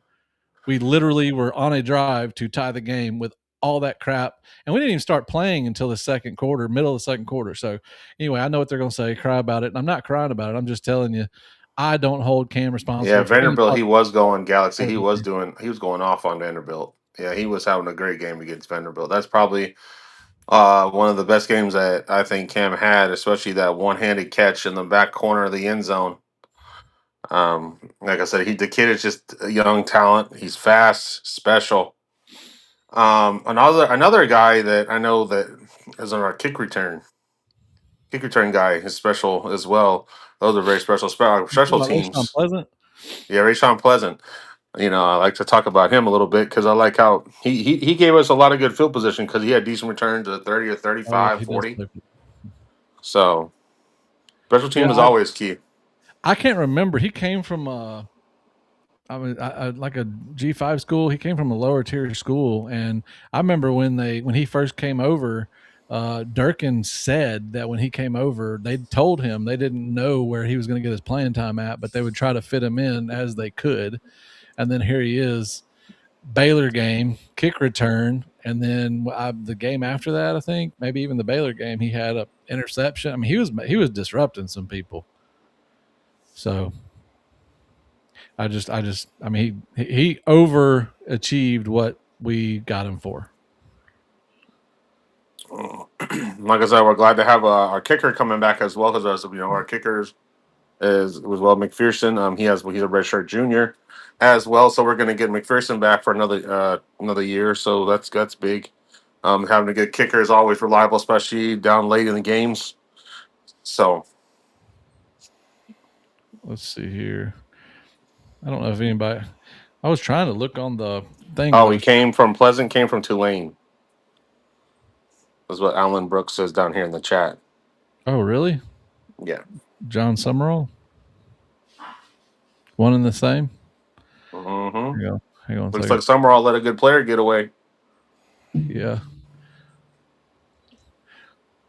we literally were on a drive to tie the game with all that crap, and we didn't even start playing until the second quarter, middle of the second quarter. So anyway, I know what they're going to say, cry about it, and I'm not crying about it. I'm just telling you, I don't hold Cam Yeah, responsible for any Vanderbilt. part He was going Galaxy. of He this was game. doing. He was going off on Vanderbilt. Yeah, he was having a great game against Vanderbilt. That's probably one of the best games that I think Cam had, especially that one-handed catch in the back corner of the end zone. Like I said, the kid is just a young talent. He's fast, special. Another guy that I know that is on our kick return guy is special as well. Those are very special You talking special about Rayshon teams. Pleasant? Yeah, Rayshon Pleasant. I like to talk about him a little bit because I like how he gave us a lot of good field position because he had decent returns at 30 or Oh yeah, 35, he does 40. play. So special Yeah, team is always key. I can't remember. He came from like a G5 school. He came from a lower tier school, and I remember when he first came over, Durkin said that when he came over, they told him they didn't know where he was going to get his playing time at, but they would try to fit him in as they could. And then here he is, Baylor game, kick return, and then the game after that, I think maybe even the Baylor game, he had a interception. I mean, he was disrupting some people. So I mean, he overachieved what we got him for. Like I said, we're glad to have our kicker coming back as well because our kickers is was well McPherson. He's a redshirt junior as well, so we're going to get McPherson back for another year. So that's big. Having a good kicker is always reliable, especially down late in the games. So, Let's see here. I don't know if anybody. I was trying to look on the thing, but oh, I he was. came from Pleasant, came from Tulane. That's what Alan Brooks says down here in the chat. Oh, really? Yeah. John Summerall, one and the same. Mm-hmm. Hang on, hang on a Looks second. like Summerall let a good player get away. Yeah,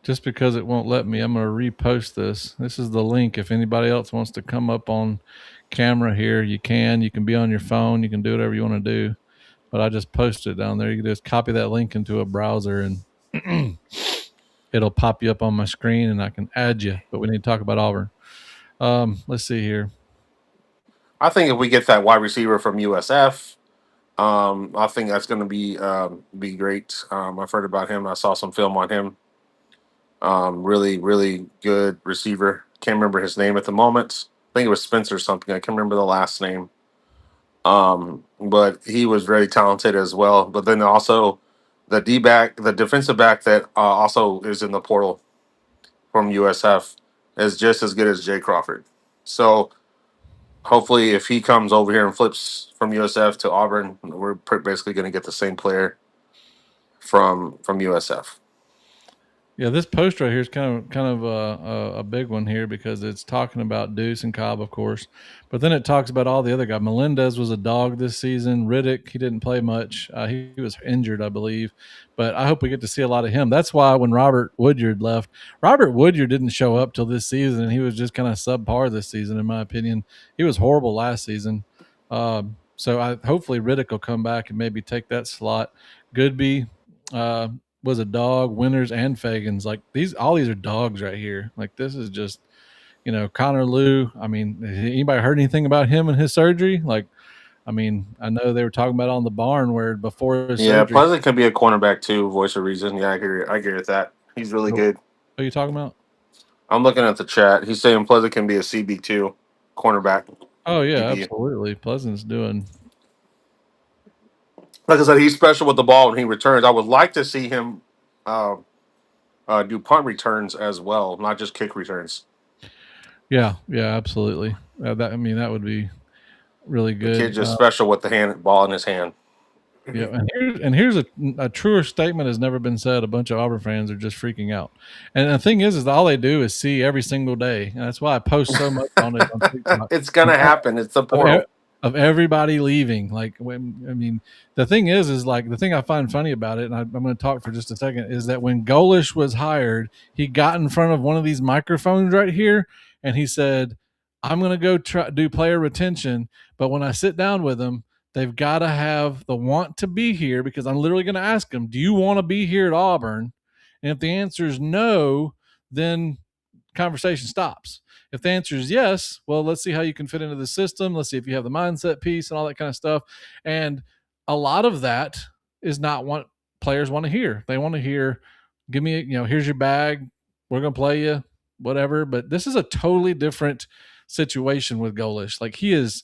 just because it won't let me, I'm going to repost this. This is the link. If anybody else wants to come up on camera here, you can. You can be on your phone. You can do whatever you want to do. But I just posted it down there. You can just copy that link into a browser and it'll pop you up on my screen and I can add you. But we need to talk about Auburn. Let's see here. I think if we get that wide receiver from USF, I think that's going to be great. I've heard about him. I saw some film on him. Really, really good receiver. Can't remember his name at the moment. I think it was Spencer something. I can't remember the last name. But he was very talented as well. But then also the defensive back that also is in the portal from USF is just as good as Jay Crawford. So hopefully, if he comes over here and flips from USF to Auburn, we're basically going to get the same player from USF. Yeah, this post right here is kind of a big one here because it's talking about Deuce and Cobb, of course, but then it talks about all the other guys. Melendez was a dog this season. Riddick, he didn't play much. He was injured, I believe, but I hope we get to see a lot of him. That's why when Robert Woodyard left, Robert Woodyard didn't show up till this season, and he was just kind of subpar this season, in my opinion. He was horrible last season. So hopefully Riddick will come back and maybe take that slot. Goodby. Uh, was a dog, Winters and Fagans. Like all these are dogs right here. Like this is just, Connor Liu. I mean, anybody heard anything about him and his surgery? Like, I mean, I know they were talking about on the barn where before his Yeah, surgery. Pleasant could be a cornerback too. Voice of reason. Yeah, I agree with that. He's really What good. are you talking about? I'm looking at the chat. He's saying Pleasant can be a CB2 cornerback. Oh yeah, DB. absolutely. Pleasant's doing. Like I said, he's special with the ball when he returns. I would like to see him uh, do punt returns as well, not just kick returns. Yeah, yeah, absolutely. That would be really The kid good. just special with the ball in his hand. Yeah, and here's a truer statement has never been said. A bunch of Auburn fans are just freaking out, and the thing is all they do is see every single day, and that's why I post so much on it on TikTok It's gonna happen. It's the of, e- portal. of everybody leaving. Like when I mean, the thing is like the thing I find funny about it, and I'm going to talk for just a second, is that when Golish was hired, he got in front of one of these microphones right here, and he said, "I'm going to go try do player retention, but when I sit down with them." They've got to have the want to be here because I'm literally going to ask them, do you want to be here at Auburn? And if the answer is no, then conversation stops. If the answer is yes, well, let's see how you can fit into the system. Let's see if you have the mindset piece and all that kind of stuff. And a lot of that is not what players want to hear. They want to hear, give me, here's your bag. We're going to play you, whatever. But this is a totally different situation with Golish. Like he is,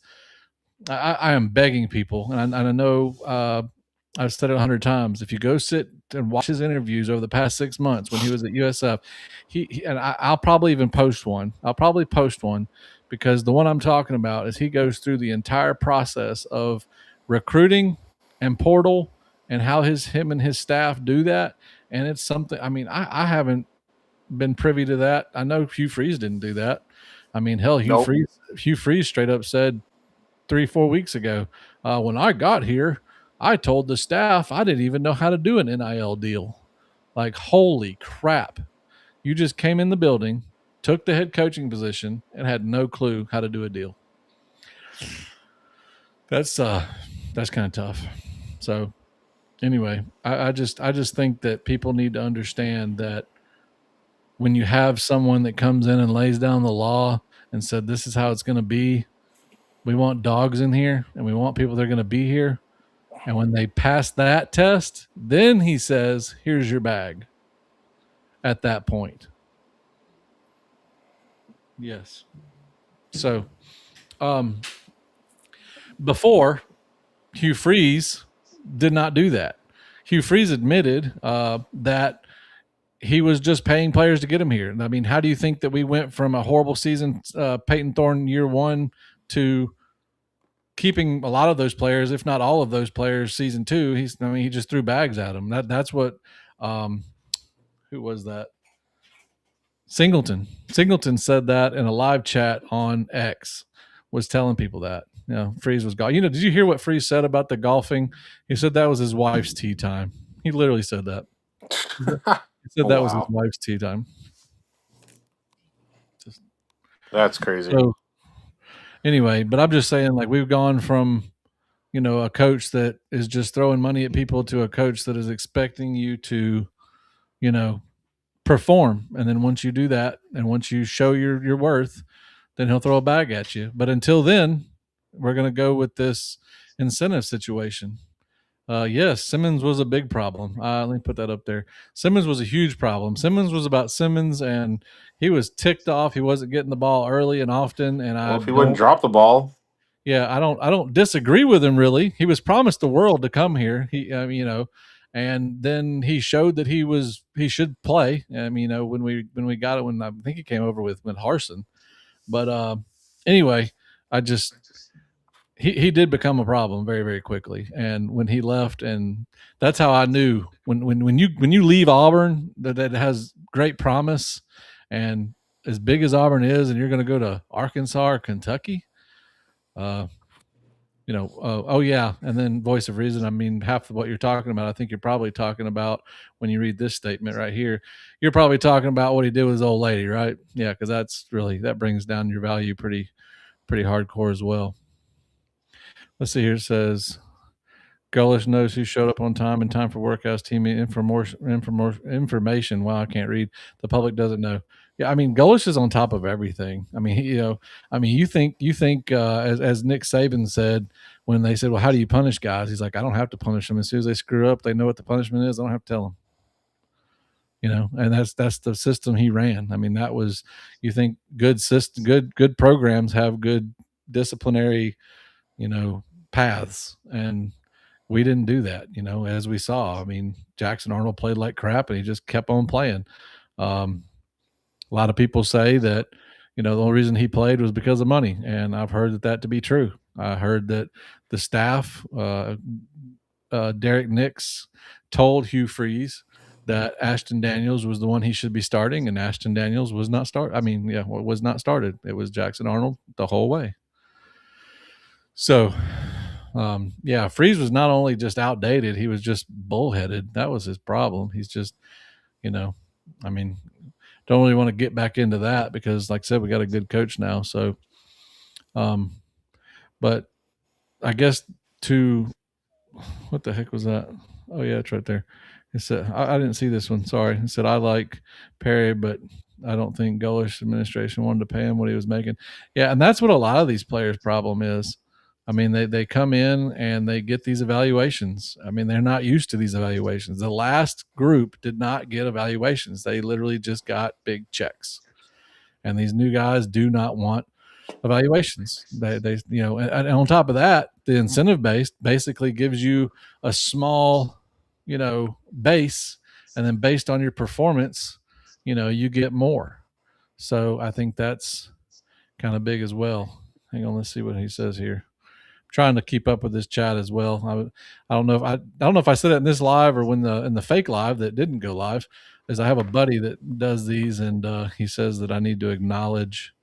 I am begging people, and I know I've said it 100 times. If you go sit and watch his interviews over the past 6 months when he was at USF, and I'll probably even post one. I'll probably post one because the one I'm talking about is he goes through the entire process of recruiting and portal and how him and his staff do that. And it's something. I mean, I haven't been privy to that. I know Hugh Freeze didn't do that. I mean, hell, Nope. Hugh Freeze straight up said 3-4 weeks ago. When I got here, I told the staff I didn't even know how to do an NIL deal. Like, holy crap. You just came in the building, took the head coaching position, and had no clue how to do a deal. That's kind of tough. So anyway, I just think that people need to understand that when you have someone that comes in and lays down the law and said this is how it's going to be, we want dogs in here and we want people that are going to be here. And when they pass that test, then he says, here's your bag at that point. Yes. So before, Hugh Freeze did not do that. Hugh Freeze admitted that he was just paying players to get him here. I mean, how do you think that we went from a horrible season, Peyton Thorne year one, to keeping a lot of those players, if not all of those players, season two? He just threw bags at them. That's what. Who was that? Singleton said that in a live chat on X, was telling people that. Freeze was gone. Did you hear what Freeze said about the golfing? He said that was his wife's tea time. He literally said that. He said Oh that was his wow, wife's tea time. that's crazy. So anyway, but I'm just saying, like, we've gone from, a coach that is just throwing money at people to a coach that is expecting you to, you know, perform. And then once you do that and once you show your worth, then he'll throw a bag at you. But until then, we're going to go with this incentive situation. Yes, Simmons was a big problem. Let me put that up there. Simmons was a huge problem. Simmons was about Simmons, and he was ticked off. He wasn't getting the ball early and often, and Well, if he wouldn't drop the ball, I don't disagree with him really. He was promised the world to come here. And then he showed that he should play. I mean, when we got it, when I think he came over with Harson, but anyway, I just he did become a problem very, very quickly. And when he left, and that's how I knew when you leave Auburn that has great promise, and as big as Auburn is, and you're going to go to Arkansas or Kentucky, uh, oh yeah, and then voice of reason. I mean, half of what you're talking about, I think you're probably talking about when you read this statement right here. You're probably talking about what he did with his old lady, right? Yeah, because that brings down your value pretty hardcore as well. Let's see here. It says Gullish knows who showed up on time in time for workouts. Team information. Wow, I can't read. The public doesn't know. Yeah, I mean, Gullish is on top of everything. I mean, you think as Nick Saban said when they said, "Well, how do you punish guys?" He's like, "I don't have to punish them. As soon as they screw up, they know what the punishment is. I don't have to tell them." And that's the system he ran. I mean, that was, you think good system, good programs have good disciplinary, paths, and we didn't do that, as we saw. I mean, Jackson Arnold played like crap and he just kept on playing. A lot of people say that, the only reason he played was because of money. And I've heard that to be true. I heard that the staff Derek Nix told Hugh Freeze that Ashton Daniels was the one he should be starting, and Ashton Daniels was not start. I mean, yeah, was not started. It was Jackson Arnold the whole way. So, yeah, Freeze was not only just outdated, he was just bullheaded. That was his problem. He's just, you know, I mean, don't really want to get back into that because, like I said, we got a good coach now. So, um, but I guess to what the heck was that? Oh yeah, it's right there. It said I didn't see this one. Sorry. It said I like Perry, but I don't think Golish administration wanted to pay him what he was making. Yeah, and that's what a lot of these players' problem is. I mean, they come in and they get these evaluations. I mean, they're not used to these evaluations. The last group did not get evaluations. They literally just got big checks. And these new guys do not want evaluations. They and on top of that, the incentive based basically gives you a small, base, and then based on your performance, you get more. So I think that's kind of big as well. Hang on, let's see what he says here. I'm trying to keep up with this chat as well. I don't know if I said it in this live or when in the fake live that didn't go live. Is I have a buddy that does these, and he says that I need to acknowledge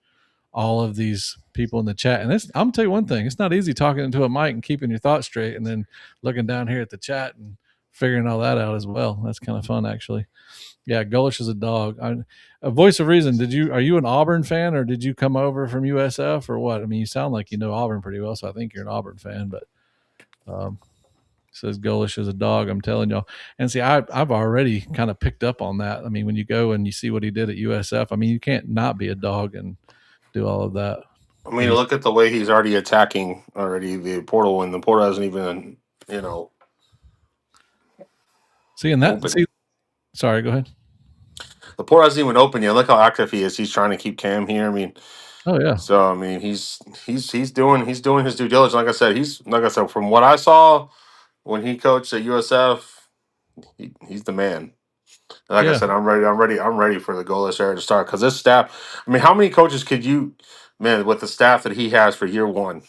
all of these people in the chat. And I'm gonna tell you one thing: it's not easy talking into a mic and keeping your thoughts straight, and then looking down here at the chat and figuring all that out as well. That's kind of fun, actually. Yeah, Golish is a dog. A voice of reason. Are you an Auburn fan, or did you come over from USF, or what? I mean, you sound like you know Auburn pretty well, so I think you're an Auburn fan. But um, says Golish is a dog. I'm telling y'all. And see, I've already kind of picked up on that. I mean, when you go and you see what he did at USF, I mean, you can't not be a dog and do all of that. I And mean, he's look at the way he's already attacking already the portal, and the portal hasn't even seeing that. open. See, sorry, go ahead. The portal hasn't even opened yet. Look how active he is. He's trying to keep Cam here. I mean, Oh yeah, so I mean, he's doing his due diligence. Like I said, from what I saw when he coached at USF, he's the man. Like I yeah, said, I'm ready. I'm ready for the goalless era to start because this staff. I mean, how many coaches could you, man, with the staff that he has for year one?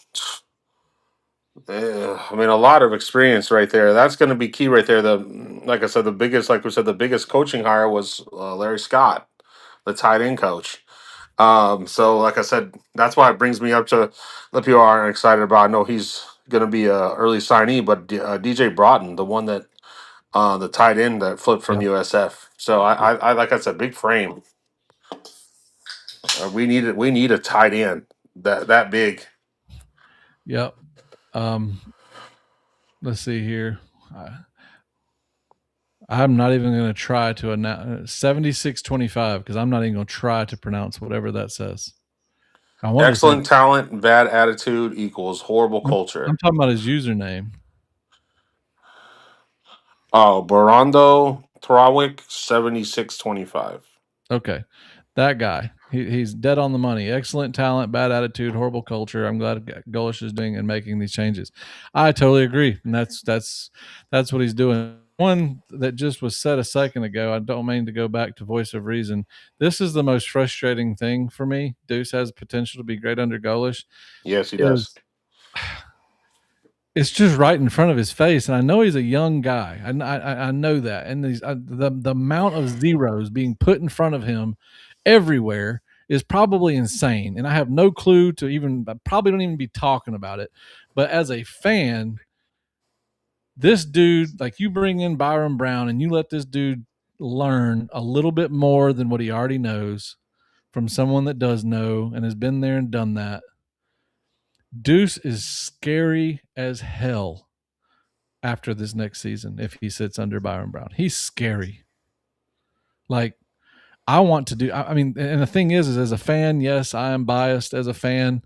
I mean, a lot of experience right there. That's going to be key right there. Like I said, the biggest coaching hire was Larry Scott, the tight end coach. So like I said, that's why it brings me up to the people aren't excited about. I know he's going to be a early signee, but DJ Broughton, the one that the tight end that flipped from yeah, USF. So I like I said, big frame. We need a tight end that big. yep. Um, let's see here. I'm not even going to try to announce 7625 because I'm not even going to try to pronounce whatever that says. I want to say Excellent talent, bad attitude equals horrible I'm culture. talking about his username. Oh, Barando Thrawick 7625. Okay, that guy. He's dead on the money. Excellent talent, bad attitude, horrible culture. I'm glad Golish is doing and making these changes. I totally agree, and that's what he's doing. One that just was said a second ago. I don't mean to go back to voice of reason. This is the most frustrating thing for me. Deuce has potential to be great under Golish. Yes, he does. Is it's just right in front of his face, and I know he's a young guy. I know that, and the amount of zeros being put in front of him everywhere is probably insane. And I have no clue to even. I probably don't even be talking about it. But as a fan, this dude, like you bring in Byron Brown, and you let this dude learn a little bit more than what he already knows from someone that does know and has been there and done that. Deuce is scary as hell after this next season if he sits under Byron Brown. He's scary. Like I want to do. I mean, and the thing is as a fan, yes, I am biased as a fan.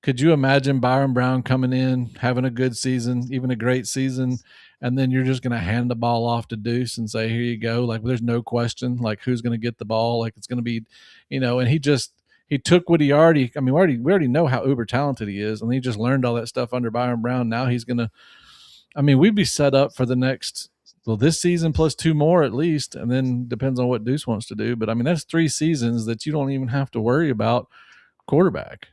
Could you imagine Byron Brown coming in, having a good season, even a great season, and then you're just going to hand the ball off to Deuce and say, "Here you go." Like there's no question. Like who's going to get the ball? Like it's going to be, and he took what he already. I mean, we already know how uber talented he is, and he just learned all that stuff under Byron Brown. Now he's going to. I mean, we'd be set up for the next this season plus two more at least, and then depends on what Deuce wants to do. But I mean, that's 3 seasons that you don't even have to worry about quarterback.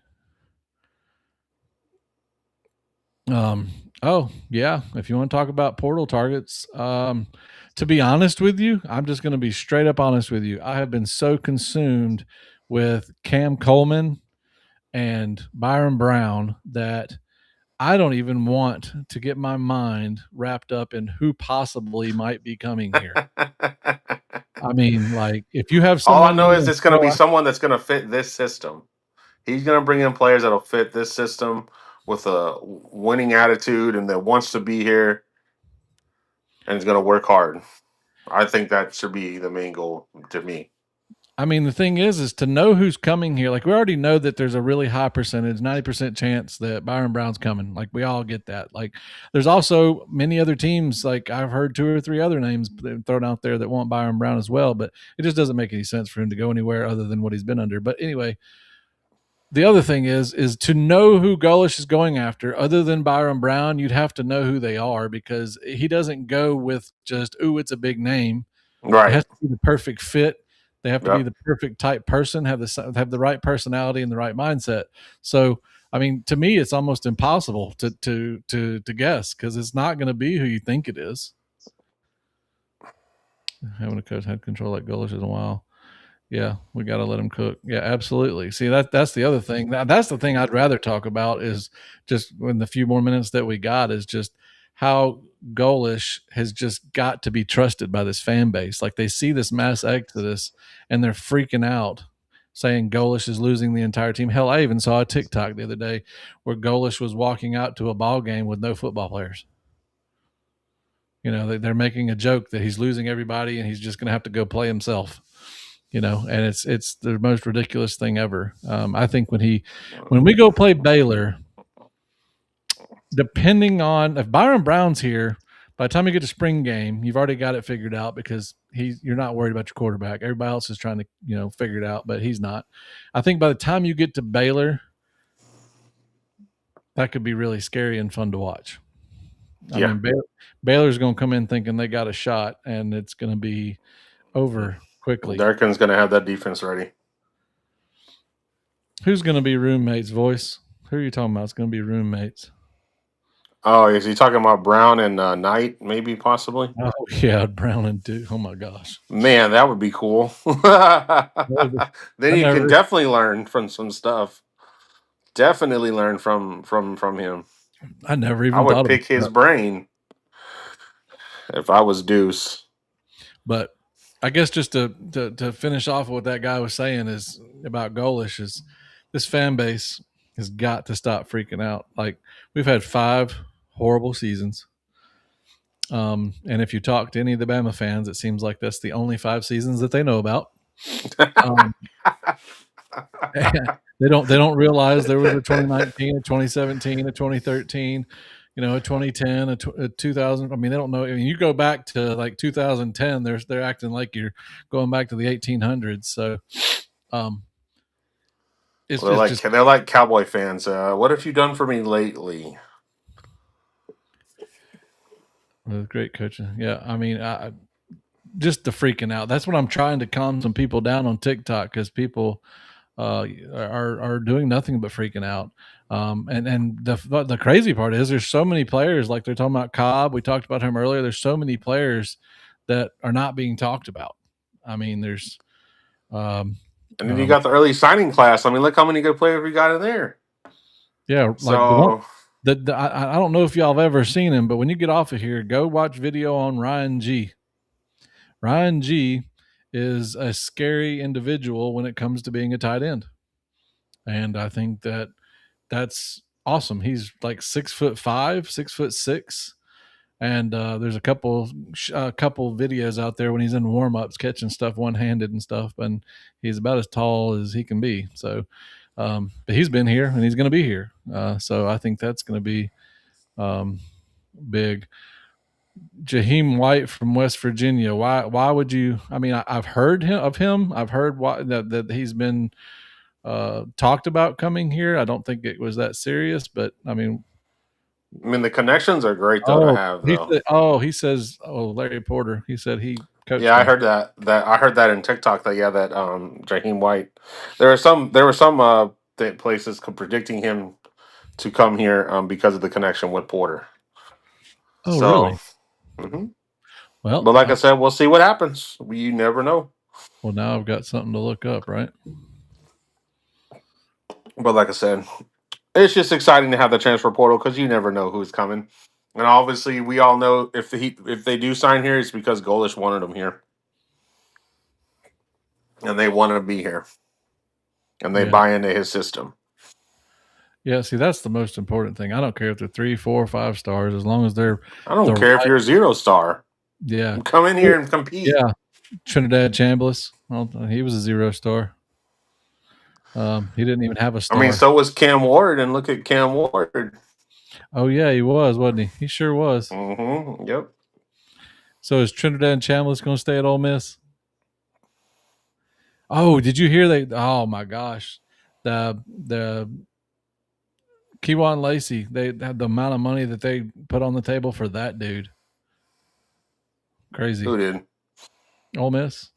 Oh, yeah. If you want to talk about portal targets, to be honest with you, I'm just going to be straight up honest with you. I have been so consumed with Cam Coleman and Byron Brown that I don't even want to get my mind wrapped up in who possibly might be coming here. I mean, like, if you have All I someone you know is want it's to going to be throw out, someone that's going to fit this system. He's going to bring in players that'll fit this system with a winning attitude and that wants to be here and is going to work hard. I think that should be the main goal to me. I mean, the thing is to know who's coming here. Like, we already know that there's a really high percentage, 90% chance that Byron Brown's coming. Like, we all get that. Like, there's also many other teams. Like, I've heard two or three other names thrown out there that want Byron Brown as well, but it just doesn't make any sense for him to go anywhere other than what he's been under. But anyway, the other thing is to know who Golish is going after, other than Byron Brown, you'd have to know who they are because he doesn't go with just, ooh, it's a big name. It Right. has to be the perfect fit. They have to be Yep. the perfect type person, have the right personality and the right mindset. So, I mean, to me, it's almost impossible to guess because it's not going to be who you think it is. Having a coach had control like Golish in a while. Yeah, we got to let him cook. Yeah, absolutely. See, that's the other thing. That's the thing I'd rather talk about is just in the few more minutes that we got is just how Golish has just got to be trusted by this fan base. Like they see this mass exodus and they're freaking out, saying Golish is losing the entire team. Hell, I even saw a TikTok the other day where Golish was walking out to a ball game with no football players. You know, they're making a joke that he's losing everybody and he's just going to have to go play himself. You know, and it's the most ridiculous thing ever. I think when we go play Baylor, depending on if Byron Brown's here, by the time you get to spring game, you've already got it figured out because you're not worried about your quarterback. Everybody else is trying to figure it out, but he's not. I think by the time you get to Baylor, that could be really scary and fun to watch. I Yeah. mean, Baylor's going to come in thinking they got a shot, and it's going to be over quickly. Durkin's going to have that defense ready. Who's going to be roommates? Voice. Who are you talking about? It's going to be roommates. Oh, is he talking about Brown and Knight, maybe, possibly? Oh yeah, Brown and Duke. Oh my gosh, Man, that would be cool. Then I you can never, definitely learn from some stuff. Definitely learn from him. I never I even would thought about pick his that. brain if I was Deuce. But I guess just to finish off what that guy was saying is about Golish is this fan base has got to stop freaking out. Like we've had 5 horrible seasons. And if you talk to any of the Bama fans, it seems like that's the only 5 seasons that they know about. Um, they don't realize there was a 2019, a 2017, a 2013, a 2010, a 2000. I mean, they don't know. I mean, you go back to like 2010, they're acting like you're going back to the 1800s. So, um, They're it's like just they're like Cowboy fans. What have you done for me lately? great coaching. Yeah, I mean, just the freaking out. That's what I'm trying to calm some people down on TikTok because people are doing nothing but freaking out. And the crazy part is there's so many players like they're talking about Cobb. We talked about him earlier. There's so many players that are not being talked about. I mean, there's um, And then you um, got the early signing class. I mean, look how many good players we got in there. yeah, like the one. So I don't know if y'all have ever seen him, but when you get off of here, go watch video on Ryan G. Ryan G is a scary individual when it comes to being a tight end. And I think that's awesome. He's like 6'5", 6'6", and there's a couple videos out there when he's in warm ups catching stuff one handed and stuff, and he's about as tall as he can be. So, but he's been here and he's going to be here. So I think that's going to be um, big. Jaheim White from West Virginia. Why would you? I mean, I've heard of him. I've heard that he's been talked about coming here. I don't think it was that serious, but I mean, I mean, the connections are great though to have though. he says, Larry Porter. He said he Yeah, coached I him. heard that I heard that in TikTok that yeah that Jaheim White. There were some places predicting him to come here because of the connection with Porter. Oh, So, really? mhm. Well, But like I said, we'll see what happens. You never know. well, now I've got something to look up, right? But like I said, it's just exciting to have the transfer portal because you never know who's coming. And obviously, we all know if they do sign here, it's because Golish wanted them here, and they want to be here, and they Yeah. buy into his system. Yeah. See, that's the most important thing. I don't care if they're 3, 4, 5 stars, as long as they're I don't the care if right. you're a 0 star. Yeah. Come in Well, here and compete. yeah. Trinidad Chambliss. Well, he was a 0 star. He didn't even have a I mean, star. so was Cam Ward, and look at Cam Ward. Oh yeah, he was, wasn't he? He sure was. Yep. So is Trinidad and Chambliss going to stay at Ole Miss? Oh, did you hear they? Oh my gosh, the Kewan Lacey. They had the amount of money that they put on the table for that dude. Crazy. Who did? Ole Miss.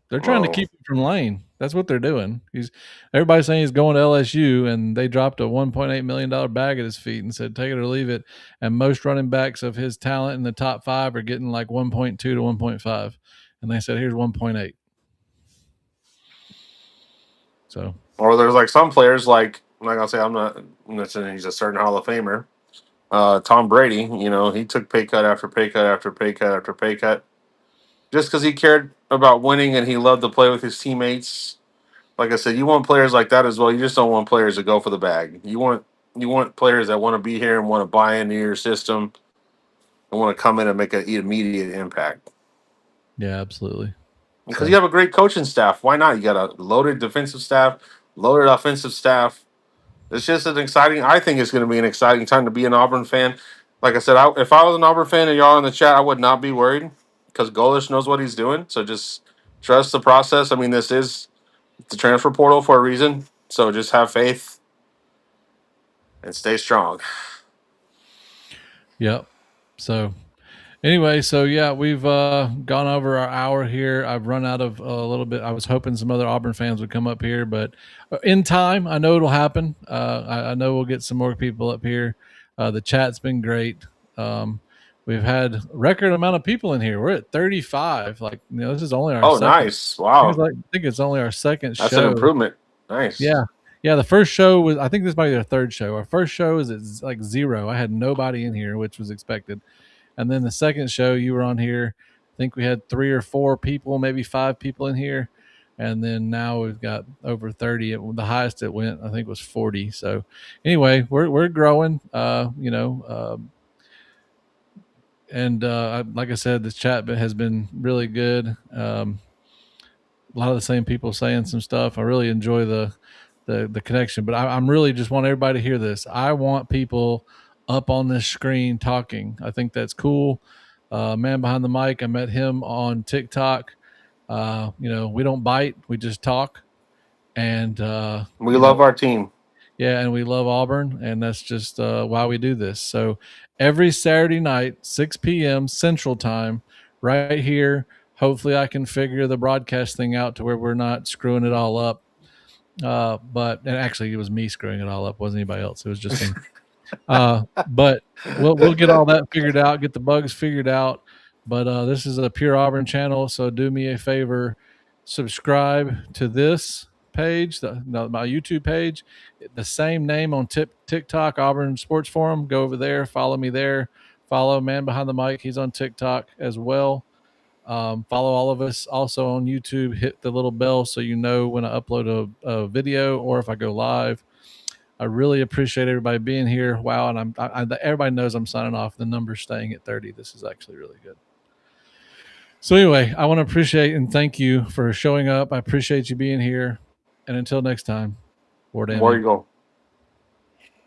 They're trying to Oh, keep him from Lane. That's what they're doing. He's everybody's saying he's going to LSU, and they dropped a $1.8 million bag at his feet and said, "Take it or leave it." And most running backs of his talent in the top 5 are getting like 1.2 to 1.5, and they said, "Here's 1.8." So or there's like some players like I'll say I'm not saying he's a certain Hall of Famer. Tom Brady, he took pay cut after pay cut after pay cut after pay cut just because he cared about winning and he loved to play with his teammates. Like I said, you want players like that as well. You just don't want players to go for the bag. You want players that want to be here and want to buy into your system and want to come in and make an immediate impact. yeah, absolutely. Because you So have a great coaching staff. Why not? You got a loaded defensive staff, loaded offensive staff. It's just an exciting. I think it's going to be an exciting time to be an Auburn fan. Like I said, if I was an Auburn fan and y'all in the chat, I would not be worried because Golish knows what he's doing. So just trust the process. I mean, this is the transfer portal for a reason. So just have faith and stay strong. yep. So anyway, so yeah, we've gone over our hour here. I've run out of a little bit. I was hoping some other Auburn fans would come up here, but in time, I know it'll happen. I know we'll get some more people up here. The chat's been great. We've had record amount of people in here. We're at 35. Like, this is only our Oh, second. nice! Wow, I think it's only our second that's an show. improvement. Nice. Yeah. Yeah, the first show was, I think this might be our third show. Our first show is at like 0. I had nobody in here, which was expected. And then the second show you were on here, I think we had 3 or 4 people, maybe 5 people in here. And then now we've got over 30. The highest it went, I think, was 40. So anyway, we're growing. And like I said, this chat has been really good. A lot of the same people saying some stuff. I really enjoy the connection, but I'm really just want everybody to hear this. I want people up on this screen talking. I think that's cool. Man behind the mic, I met him on TikTok. We don't bite, we just talk. And We love our team. yeah, and we love Auburn, and that's just why we do this. So every Saturday night, 6 p.m. Central Time, right here. Hopefully, I can figure the broadcast thing out to where we're not screwing it all up. And actually, it was me screwing it all up. It wasn't anybody else. It was just me. But we'll get all that figured out, get the bugs figured out. But this is a pure Auburn channel, so do me a favor, subscribe to this page, my YouTube page, the same name on TikTok, Auburn Sports Forum. Go over there, follow me there. Follow Man Behind the Mic. He's on TikTok as well. Follow all of us also on YouTube. Hit the little bell so you know when I upload a video or if I go live. I really appreciate everybody being here. Wow, and everybody knows I'm signing off. The number's staying at 30. This is actually really good. So anyway, I want to appreciate and thank you for showing up. I appreciate you being here. And until next time, Ward War Amy. Eagle.